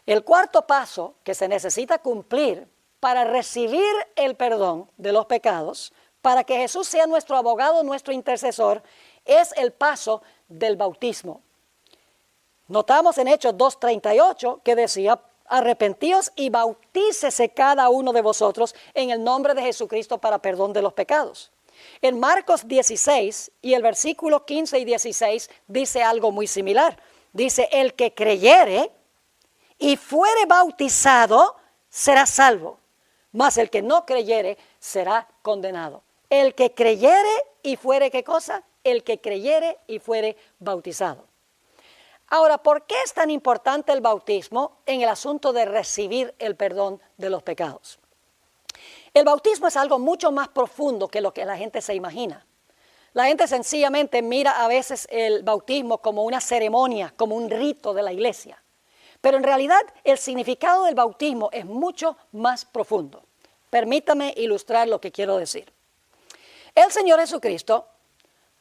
A: El cuarto paso que se necesita cumplir para recibir el perdón de los pecados, para que Jesús sea nuestro abogado, nuestro intercesor, es el paso del bautismo. Notamos en Hechos 2:38 que decía, arrepentíos y bautícese cada uno de vosotros en el nombre de Jesucristo para perdón de los pecados. En Marcos 16 y el versículo 15 y 16 dice algo muy similar. Dice, el que creyere y fuere bautizado será salvo, mas el que no creyere será condenado. El que creyere y fuere, ¿qué cosa? El que creyere y fuere bautizado. Ahora, ¿por qué es tan importante el bautismo en el asunto de recibir el perdón de los pecados? El bautismo es algo mucho más profundo que lo que la gente se imagina. La gente sencillamente mira a veces el bautismo como una ceremonia, como un rito de la iglesia. Pero en realidad el significado del bautismo es mucho más profundo. Permítame ilustrar lo que quiero decir. El Señor Jesucristo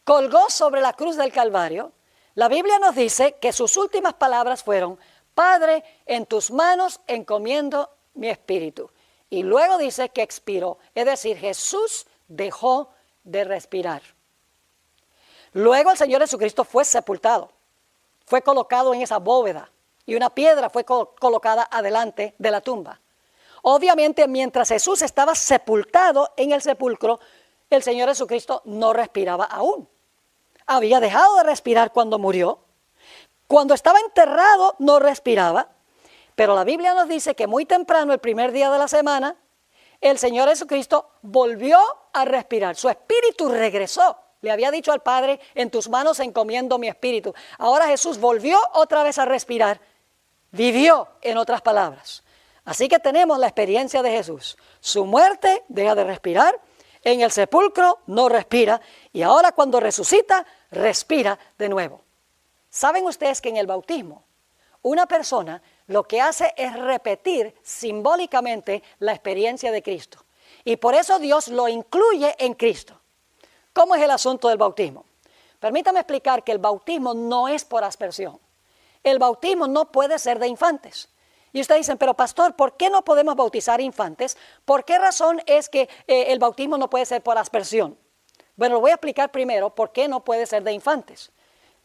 A: colgó sobre la cruz del Calvario. La Biblia nos dice que sus últimas palabras fueron, Padre, en tus manos encomiendo mi espíritu. Y luego dice que expiró, es decir, Jesús dejó de respirar. Luego el Señor Jesucristo fue sepultado, fue colocado en esa bóveda y una piedra fue colocada adelante de la tumba. Obviamente, mientras Jesús estaba sepultado en el sepulcro, el Señor Jesucristo no respiraba aún. Había dejado de respirar cuando murió. Cuando estaba enterrado no respiraba. Pero la Biblia nos dice que muy temprano, el primer día de la semana, el Señor Jesucristo volvió a respirar. Su espíritu regresó. Le había dicho al Padre, en tus manos encomiendo mi espíritu. Ahora Jesús volvió otra vez a respirar. Vivió, en otras palabras. Así que tenemos la experiencia de Jesús. Su muerte, deja de respirar. En el sepulcro no respira. Y ahora cuando resucita, respira de nuevo. ¿Saben ustedes que en el bautismo, una persona lo que hace es repetir simbólicamente la experiencia de Cristo? Y por eso Dios lo incluye en Cristo. ¿Cómo es el asunto del bautismo? Permítame explicar que el bautismo no es por aspersión. El bautismo no puede ser de infantes. Y ustedes dicen, pero pastor, ¿por qué no podemos bautizar infantes? ¿Por qué razón es que el bautismo no puede ser por aspersión? Bueno, lo voy a explicar primero por qué no puede ser de infantes.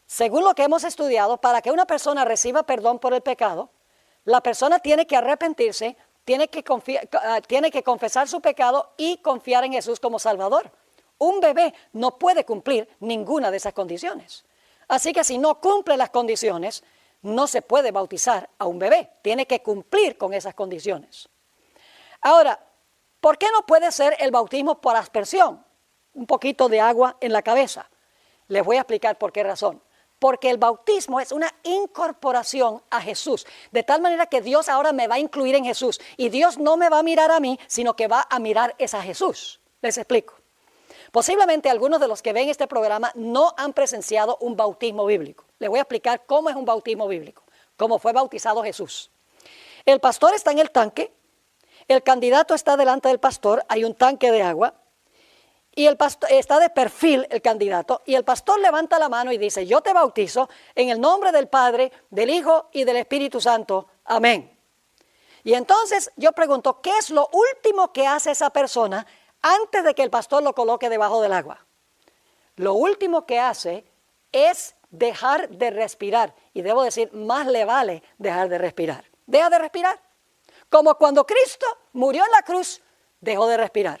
A: Según lo que hemos estudiado, para que una persona reciba perdón por el pecado, la persona tiene que arrepentirse, tiene que confesar su pecado y confiar en Jesús como Salvador. Un bebé no puede cumplir ninguna de esas condiciones. Así que si no cumple las condiciones, no se puede bautizar a un bebé. Tiene que cumplir con esas condiciones. Ahora, ¿por qué no puede ser el bautismo por aspersión? Un poquito de agua en la cabeza. Les voy a explicar por qué razón. Porque el bautismo es una incorporación a Jesús, de tal manera que Dios ahora me va a incluir en Jesús. Y Dios no me va a mirar a mí, sino que va a mirar es a Jesús. Les explico. Posiblemente algunos de los que ven este programa no han presenciado un bautismo bíblico. Les voy a explicar cómo es un bautismo bíblico, cómo fue bautizado Jesús. El pastor está en el tanque, el candidato está delante del pastor, hay un tanque de agua, y el pastor está de perfil el candidato, y el pastor levanta la mano y dice, yo te bautizo en el nombre del Padre, del Hijo y del Espíritu Santo. Amén. Y entonces yo pregunto, ¿qué es lo último que hace esa persona antes de que el pastor lo coloque debajo del agua? Lo último que hace es dejar de respirar. Y debo decir, más le vale dejar de respirar. Deja de respirar. Como cuando Cristo murió en la cruz, dejó de respirar.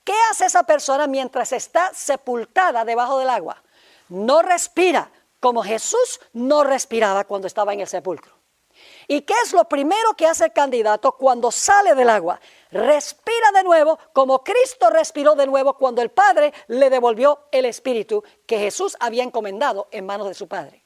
A: ¿Qué hace esa persona mientras está sepultada debajo del agua? No respira, como Jesús no respiraba cuando estaba en el sepulcro. ¿Y qué es lo primero que hace el candidato cuando sale del agua? Respira de nuevo, como Cristo respiró de nuevo cuando el Padre le devolvió el Espíritu que Jesús había encomendado en manos de su Padre.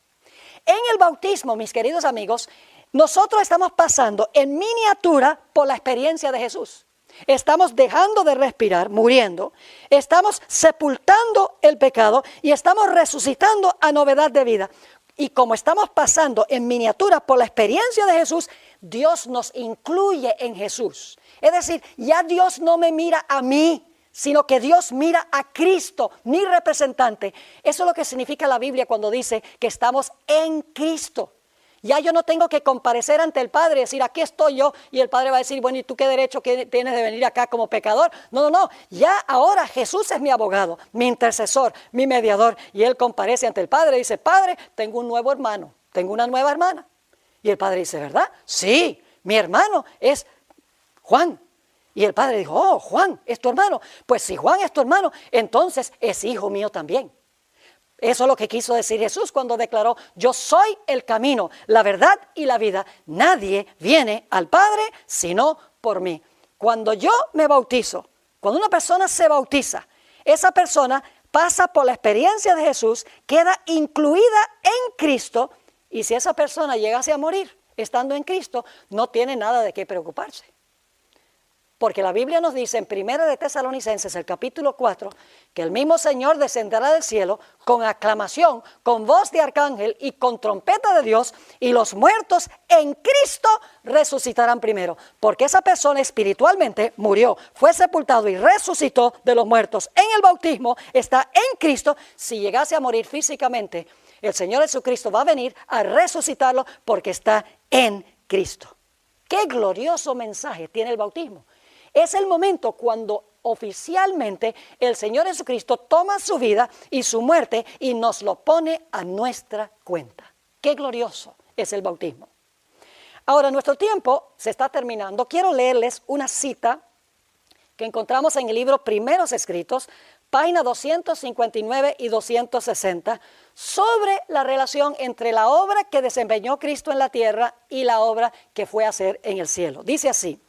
A: En el bautismo, mis queridos amigos, nosotros estamos pasando en miniatura por la experiencia de Jesús. Estamos dejando de respirar, muriendo, estamos sepultando el pecado y estamos resucitando a novedad de vida. Y como estamos pasando en miniatura por la experiencia de Jesús, Dios nos incluye en Jesús. Es decir, ya Dios no me mira a mí, sino que Dios mira a Cristo, mi representante. Eso es lo que significa la Biblia cuando dice que estamos en Cristo. Ya yo no tengo que comparecer ante el Padre y decir, aquí estoy yo, y el Padre va a decir, bueno, ¿y tú qué derecho tienes de venir acá como pecador? No, ya ahora Jesús es mi abogado, mi intercesor, mi mediador, y Él comparece ante el Padre y dice, Padre, tengo un nuevo hermano, tengo una nueva hermana. Y el Padre dice, ¿verdad? Sí, mi hermano es Juan. Y el Padre dijo, oh, Juan, ¿es tu hermano? Pues si Juan es tu hermano, entonces es hijo mío también. Eso es lo que quiso decir Jesús cuando declaró, yo soy el camino, la verdad y la vida. Nadie viene al Padre sino por mí. Cuando yo me bautizo, cuando una persona se bautiza, esa persona pasa por la experiencia de Jesús, queda incluida en Cristo, y si esa persona llegase a morir estando en Cristo, no tiene nada de qué preocuparse. Porque la Biblia nos dice en 1 de Tesalonicenses, el capítulo 4, que el mismo Señor descenderá del cielo con aclamación, con voz de arcángel y con trompeta de Dios, y los muertos en Cristo resucitarán primero. Porque esa persona espiritualmente murió, fue sepultado y resucitó de los muertos. En el bautismo está en Cristo. Si llegase a morir físicamente, el Señor Jesucristo va a venir a resucitarlo porque está en Cristo. ¡Qué glorioso mensaje tiene el bautismo! Es el momento cuando oficialmente el Señor Jesucristo toma su vida y su muerte y nos lo pone a nuestra cuenta. ¡Qué glorioso es el bautismo! Ahora, nuestro tiempo se está terminando. Quiero leerles una cita que encontramos en el libro Primeros Escritos, página 259 y 260, sobre la relación entre la obra que desempeñó Cristo en la tierra y la obra que fue a hacer en el cielo. Dice así: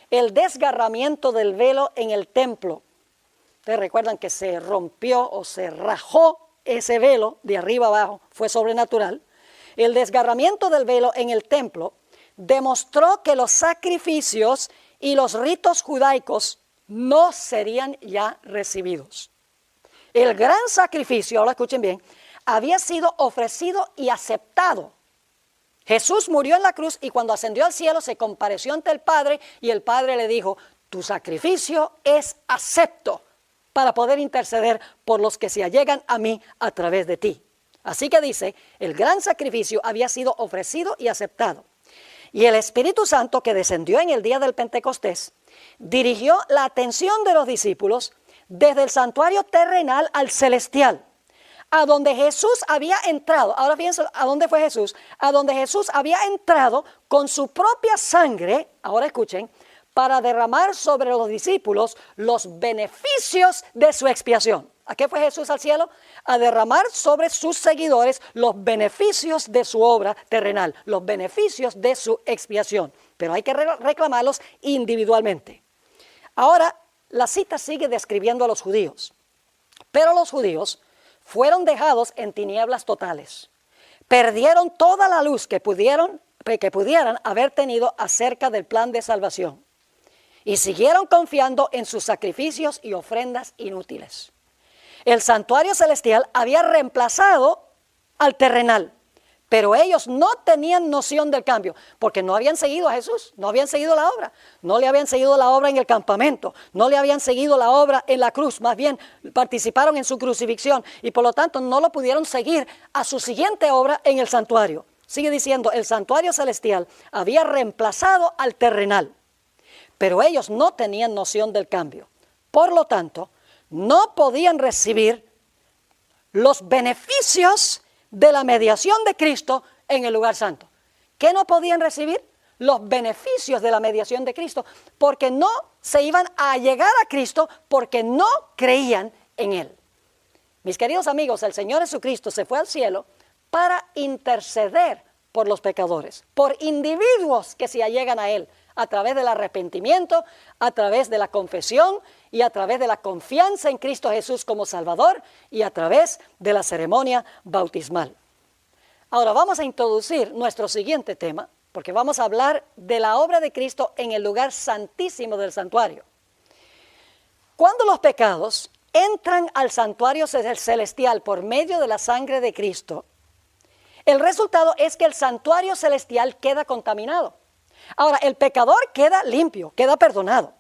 A: el desgarramiento del velo en el templo. Ustedes recuerdan que se rompió o se rajó ese velo de arriba abajo, fue sobrenatural. El desgarramiento del velo en el templo demostró que los sacrificios y los ritos judaicos no serían ya recibidos. El gran sacrificio, ahora escuchen bien, había sido ofrecido y aceptado. Jesús murió en la cruz y cuando ascendió al cielo se compareció ante el Padre y el Padre le dijo, tu sacrificio es acepto para poder interceder por los que se allegan a mí a través de ti. Así que dice, el gran sacrificio había sido ofrecido y aceptado. Y el Espíritu Santo que descendió en el día del Pentecostés dirigió la atención de los discípulos desde el santuario terrenal al celestial, a donde Jesús había entrado. Ahora fíjense a dónde fue Jesús. A donde Jesús había entrado con su propia sangre, ahora escuchen, para derramar sobre los discípulos los beneficios de su expiación. ¿A qué fue Jesús al cielo? A derramar sobre sus seguidores los beneficios de su obra terrenal, los beneficios de su expiación. Pero hay que reclamarlos individualmente. Ahora, la cita sigue describiendo a los judíos. Pero los judíos fueron dejados en tinieblas totales. Perdieron toda la luz que pudieran haber tenido acerca del plan de salvación. Y siguieron confiando en sus sacrificios y ofrendas inútiles. El santuario celestial había reemplazado al terrenal, pero ellos no tenían noción del cambio, porque no habían seguido a Jesús, no habían seguido la obra, no le habían seguido la obra en el campamento, no le habían seguido la obra en la cruz, más bien participaron en su crucifixión y por lo tanto no lo pudieron seguir a su siguiente obra en el santuario. Sigue diciendo, el santuario celestial había reemplazado al terrenal, pero ellos no tenían noción del cambio. Por lo tanto, no podían recibir los beneficios de la mediación de Cristo en el lugar santo. ¿Qué no podían recibir? Los beneficios de la mediación de Cristo, porque no se iban a llegar a Cristo porque no creían en Él. Mis queridos amigos, el Señor Jesucristo se fue al cielo para interceder por los pecadores, por individuos que se allegan a Él, a través del arrepentimiento, a través de la confesión y a través de la confianza en Cristo Jesús como Salvador y a través de la ceremonia bautismal. Ahora vamos a introducir nuestro siguiente tema, porque vamos a hablar de la obra de Cristo en el lugar santísimo del santuario. Cuando los pecados entran al santuario celestial por medio de la sangre de Cristo, el resultado es que el santuario celestial queda contaminado. Ahora, el pecador queda limpio, queda perdonado,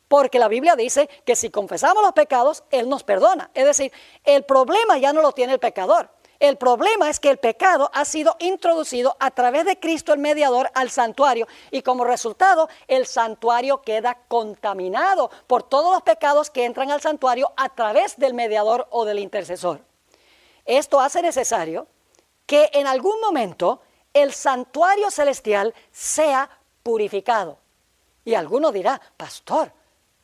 A: porque la Biblia dice que si confesamos los pecados, Él nos perdona. Es decir, el problema ya no lo tiene el pecador. El problema es que el pecado ha sido introducido a través de Cristo el mediador al santuario y como resultado el santuario queda contaminado por todos los pecados que entran al santuario a través del mediador o del intercesor. Esto hace necesario que en algún momento el santuario celestial sea purificado. Y alguno dirá, pastor,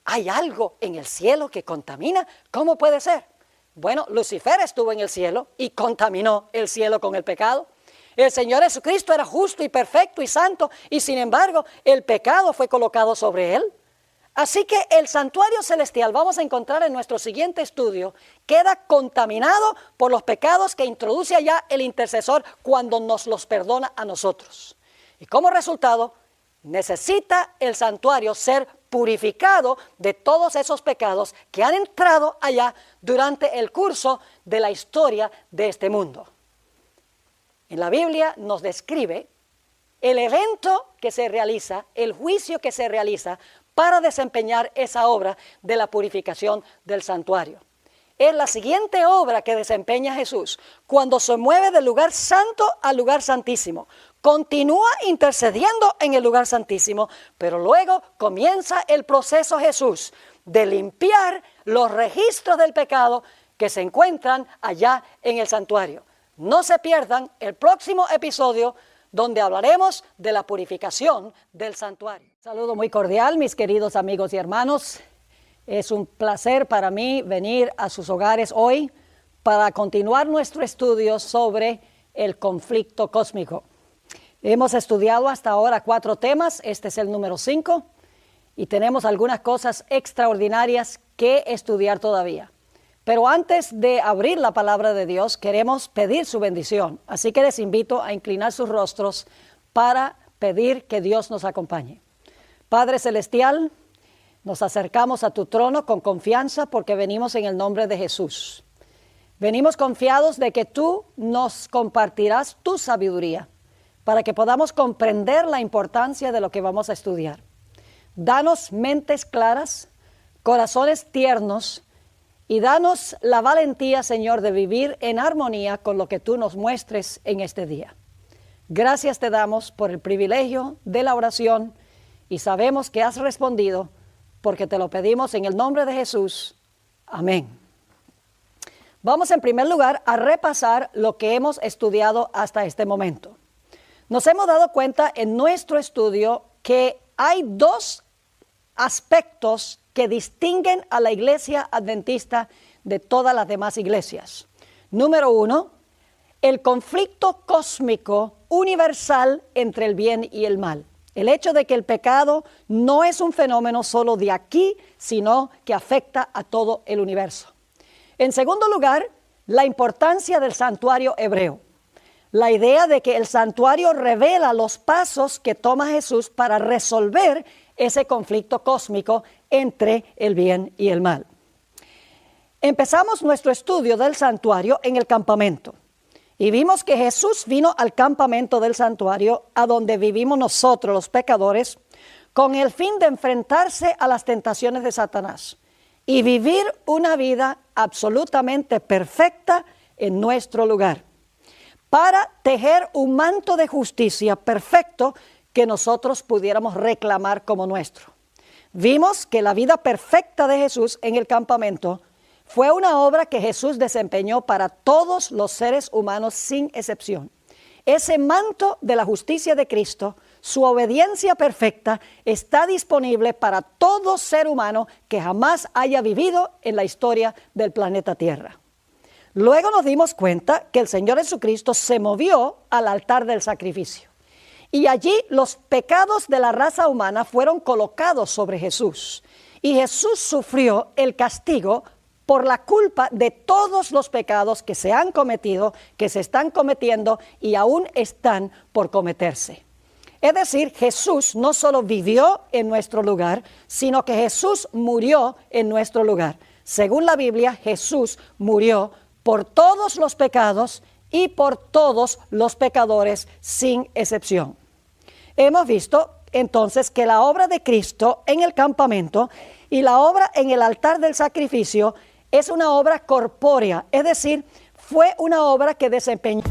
A: ¿hay algo en el cielo que contamina? ¿Cómo puede ser? Bueno, Lucifer estuvo en el cielo y contaminó el cielo con el pecado. El Señor Jesucristo era justo y perfecto y santo y sin embargo el pecado fue colocado sobre Él. Así que el santuario celestial, vamos a encontrar en nuestro siguiente estudio, queda contaminado por los pecados que introduce allá el intercesor cuando nos los perdona a nosotros. Y como resultado, necesita el santuario ser purificado de todos esos pecados que han entrado allá durante el curso de la historia de este mundo. En la Biblia nos describe el evento que se realiza, el juicio que se realiza para desempeñar esa obra de la purificación del santuario. Es la siguiente obra que desempeña Jesús cuando se mueve del lugar santo al lugar santísimo. Continúa intercediendo en el lugar santísimo, pero luego comienza el proceso Jesús de limpiar los registros del pecado que se encuentran allá en el santuario. No se pierdan el próximo episodio donde hablaremos de la purificación del santuario. Saludo muy cordial, mis queridos amigos y hermanos. Es un placer para mí venir a sus hogares hoy para continuar nuestro estudio sobre el conflicto cósmico. Hemos estudiado hasta ahora 4 temas, este es el número 5 y tenemos algunas cosas extraordinarias que estudiar todavía. Pero antes de abrir la palabra de Dios, queremos pedir su bendición. Así que les invito a inclinar sus rostros para pedir que Dios nos acompañe. Padre Celestial, nos acercamos a tu trono con confianza porque venimos en el nombre de Jesús. Venimos confiados de que tú nos compartirás tu sabiduría para que podamos comprender la importancia de lo que vamos a estudiar. Danos mentes claras, corazones tiernos, y danos la valentía, Señor, de vivir en armonía con lo que tú nos muestres en este día. Gracias te damos por el privilegio de la oración y sabemos que has respondido porque te lo pedimos en el nombre de Jesús. Amén. Vamos en primer lugar a repasar lo que hemos estudiado hasta este momento. Nos hemos dado cuenta en nuestro estudio que hay 2 aspectos que distinguen a la iglesia adventista de todas las demás iglesias. Número 1, el conflicto cósmico universal entre el bien y el mal. El hecho de que el pecado no es un fenómeno solo de aquí, sino que afecta a todo el universo. En segundo lugar, la importancia del santuario hebreo. La idea de que el santuario revela los pasos que toma Jesús para resolver ese conflicto cósmico entre el bien y el mal. Empezamos nuestro estudio del santuario en el campamento y vimos que Jesús vino al campamento del santuario a donde vivimos nosotros los pecadores con el fin de enfrentarse a las tentaciones de Satanás y vivir una vida absolutamente perfecta en nuestro lugar, para tejer un manto de justicia perfecto que nosotros pudiéramos reclamar como nuestro. Vimos que la vida perfecta de Jesús en el campamento fue una obra que Jesús desempeñó para todos los seres humanos sin excepción. Ese manto de la justicia de Cristo, su obediencia perfecta, está disponible para todo ser humano que jamás haya vivido en la historia del planeta Tierra. Luego nos dimos cuenta que el Señor Jesucristo se movió al altar del sacrificio. Y allí los pecados de la raza humana fueron colocados sobre Jesús. Y Jesús sufrió el castigo por la culpa de todos los pecados que se han cometido, que se están cometiendo y aún están por cometerse. Es decir, Jesús no solo vivió en nuestro lugar, sino que Jesús murió en nuestro lugar. Según la Biblia, Jesús murió por todos los pecados y por todos los pecadores sin excepción. Hemos visto entonces que la obra de Cristo en el campamento y la obra en el altar del sacrificio es una obra corpórea, es decir, fue una obra que desempeñó.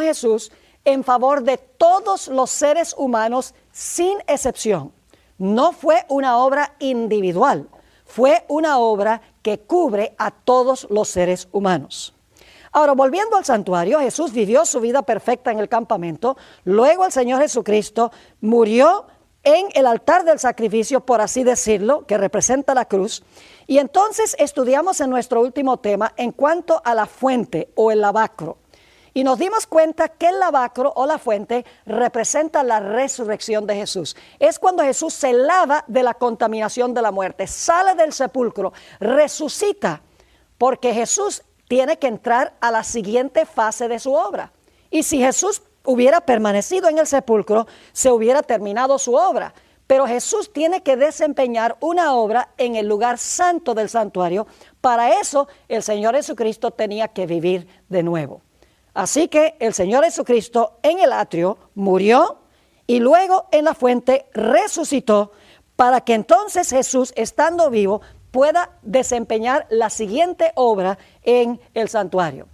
A: Jesús en favor de todos los seres humanos sin excepción. No fue una obra individual, fue una obra que cubre a todos los seres humanos. Ahora, volviendo al santuario, Jesús vivió su vida perfecta en el campamento, luego el Señor Jesucristo murió en el altar del sacrificio, por así decirlo, que representa la cruz, y entonces estudiamos en nuestro último tema en cuanto a la fuente o el lavacro. Y nos dimos cuenta que el lavacro o la fuente representa la resurrección de Jesús. Es cuando Jesús se lava de la contaminación de la muerte, sale del sepulcro, resucita, porque Jesús tiene que entrar a la siguiente fase de su obra. Y si Jesús hubiera permanecido en el sepulcro, se hubiera terminado su obra. Pero Jesús tiene que desempeñar una obra en el lugar santo del santuario. Para eso el Señor Jesucristo tenía que vivir de nuevo. Así que el Señor Jesucristo en el atrio murió y luego en la fuente resucitó para que entonces Jesús, estando vivo, pueda desempeñar la siguiente obra en el santuario.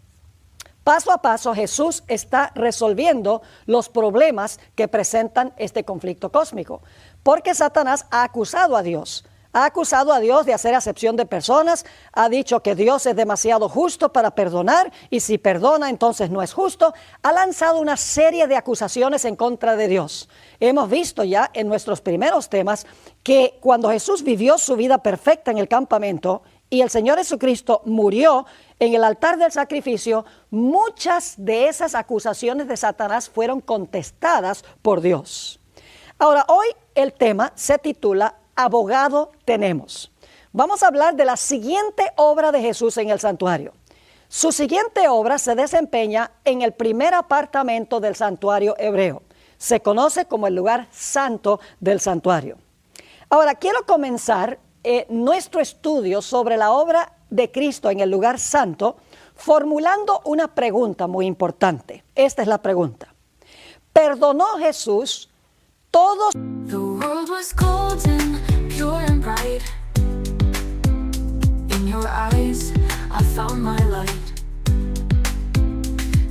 A: Paso a paso, Jesús está resolviendo los problemas que presentan este conflicto cósmico, porque Satanás ha acusado a Dios. Ha acusado a Dios de hacer acepción de personas, ha dicho que Dios es demasiado justo para perdonar y si perdona entonces no es justo. Ha lanzado una serie de acusaciones en contra de Dios. Hemos visto ya en nuestros primeros temas que cuando Jesús vivió su vida perfecta en el campamento y el Señor Jesucristo murió en el altar del sacrificio, muchas de esas acusaciones de Satanás fueron contestadas por Dios. Ahora, hoy el tema se titula Abogado tenemos. Vamos a hablar de la siguiente obra de Jesús en el santuario. Su siguiente obra se desempeña en el primer apartamento del santuario hebreo. Se conoce como el lugar santo del santuario. Ahora, quiero comenzar nuestro estudio sobre la obra de Cristo en el lugar santo formulando una pregunta muy importante. Esta es la pregunta. ¿Perdonó Jesús todos?
B: The world was golden, pure and bright. In your eyes, I found my light.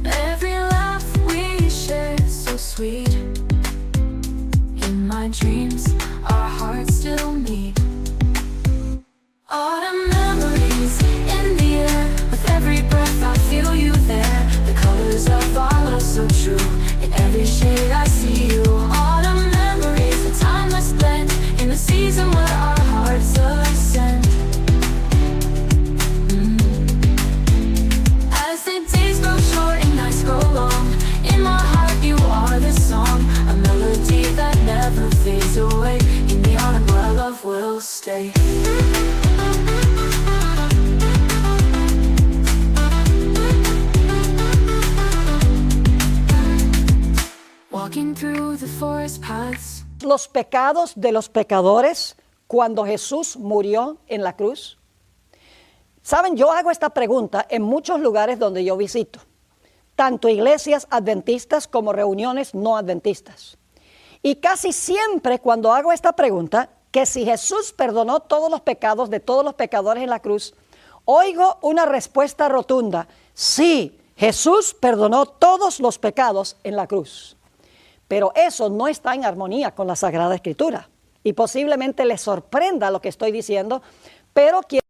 B: Every laugh we shared, so sweet. In my dreams, our hearts still meet. Autumn memories in the air. With every breath, I feel you there. The colors of our love so true. In every shade, I see you. Autumn memories, a timeless blend. In the season where our hearts ascend. As the days grow short and nights grow long, in my heart you are the song. A melody that never fades away. In the autumn where love will stay. Walking through the forest paths.
A: Los pecados de los pecadores cuando Jesús murió en la cruz. Saben, yo hago esta pregunta en muchos lugares donde yo visito, tanto iglesias adventistas como reuniones no adventistas. Y casi siempre cuando hago esta pregunta, que si Jesús perdonó todos los pecados de todos los pecadores en la cruz, oigo una respuesta rotunda: sí, Jesús perdonó todos los pecados en la cruz. Pero eso no está en armonía con la Sagrada Escritura. Y posiblemente les sorprenda lo que estoy diciendo, pero quiero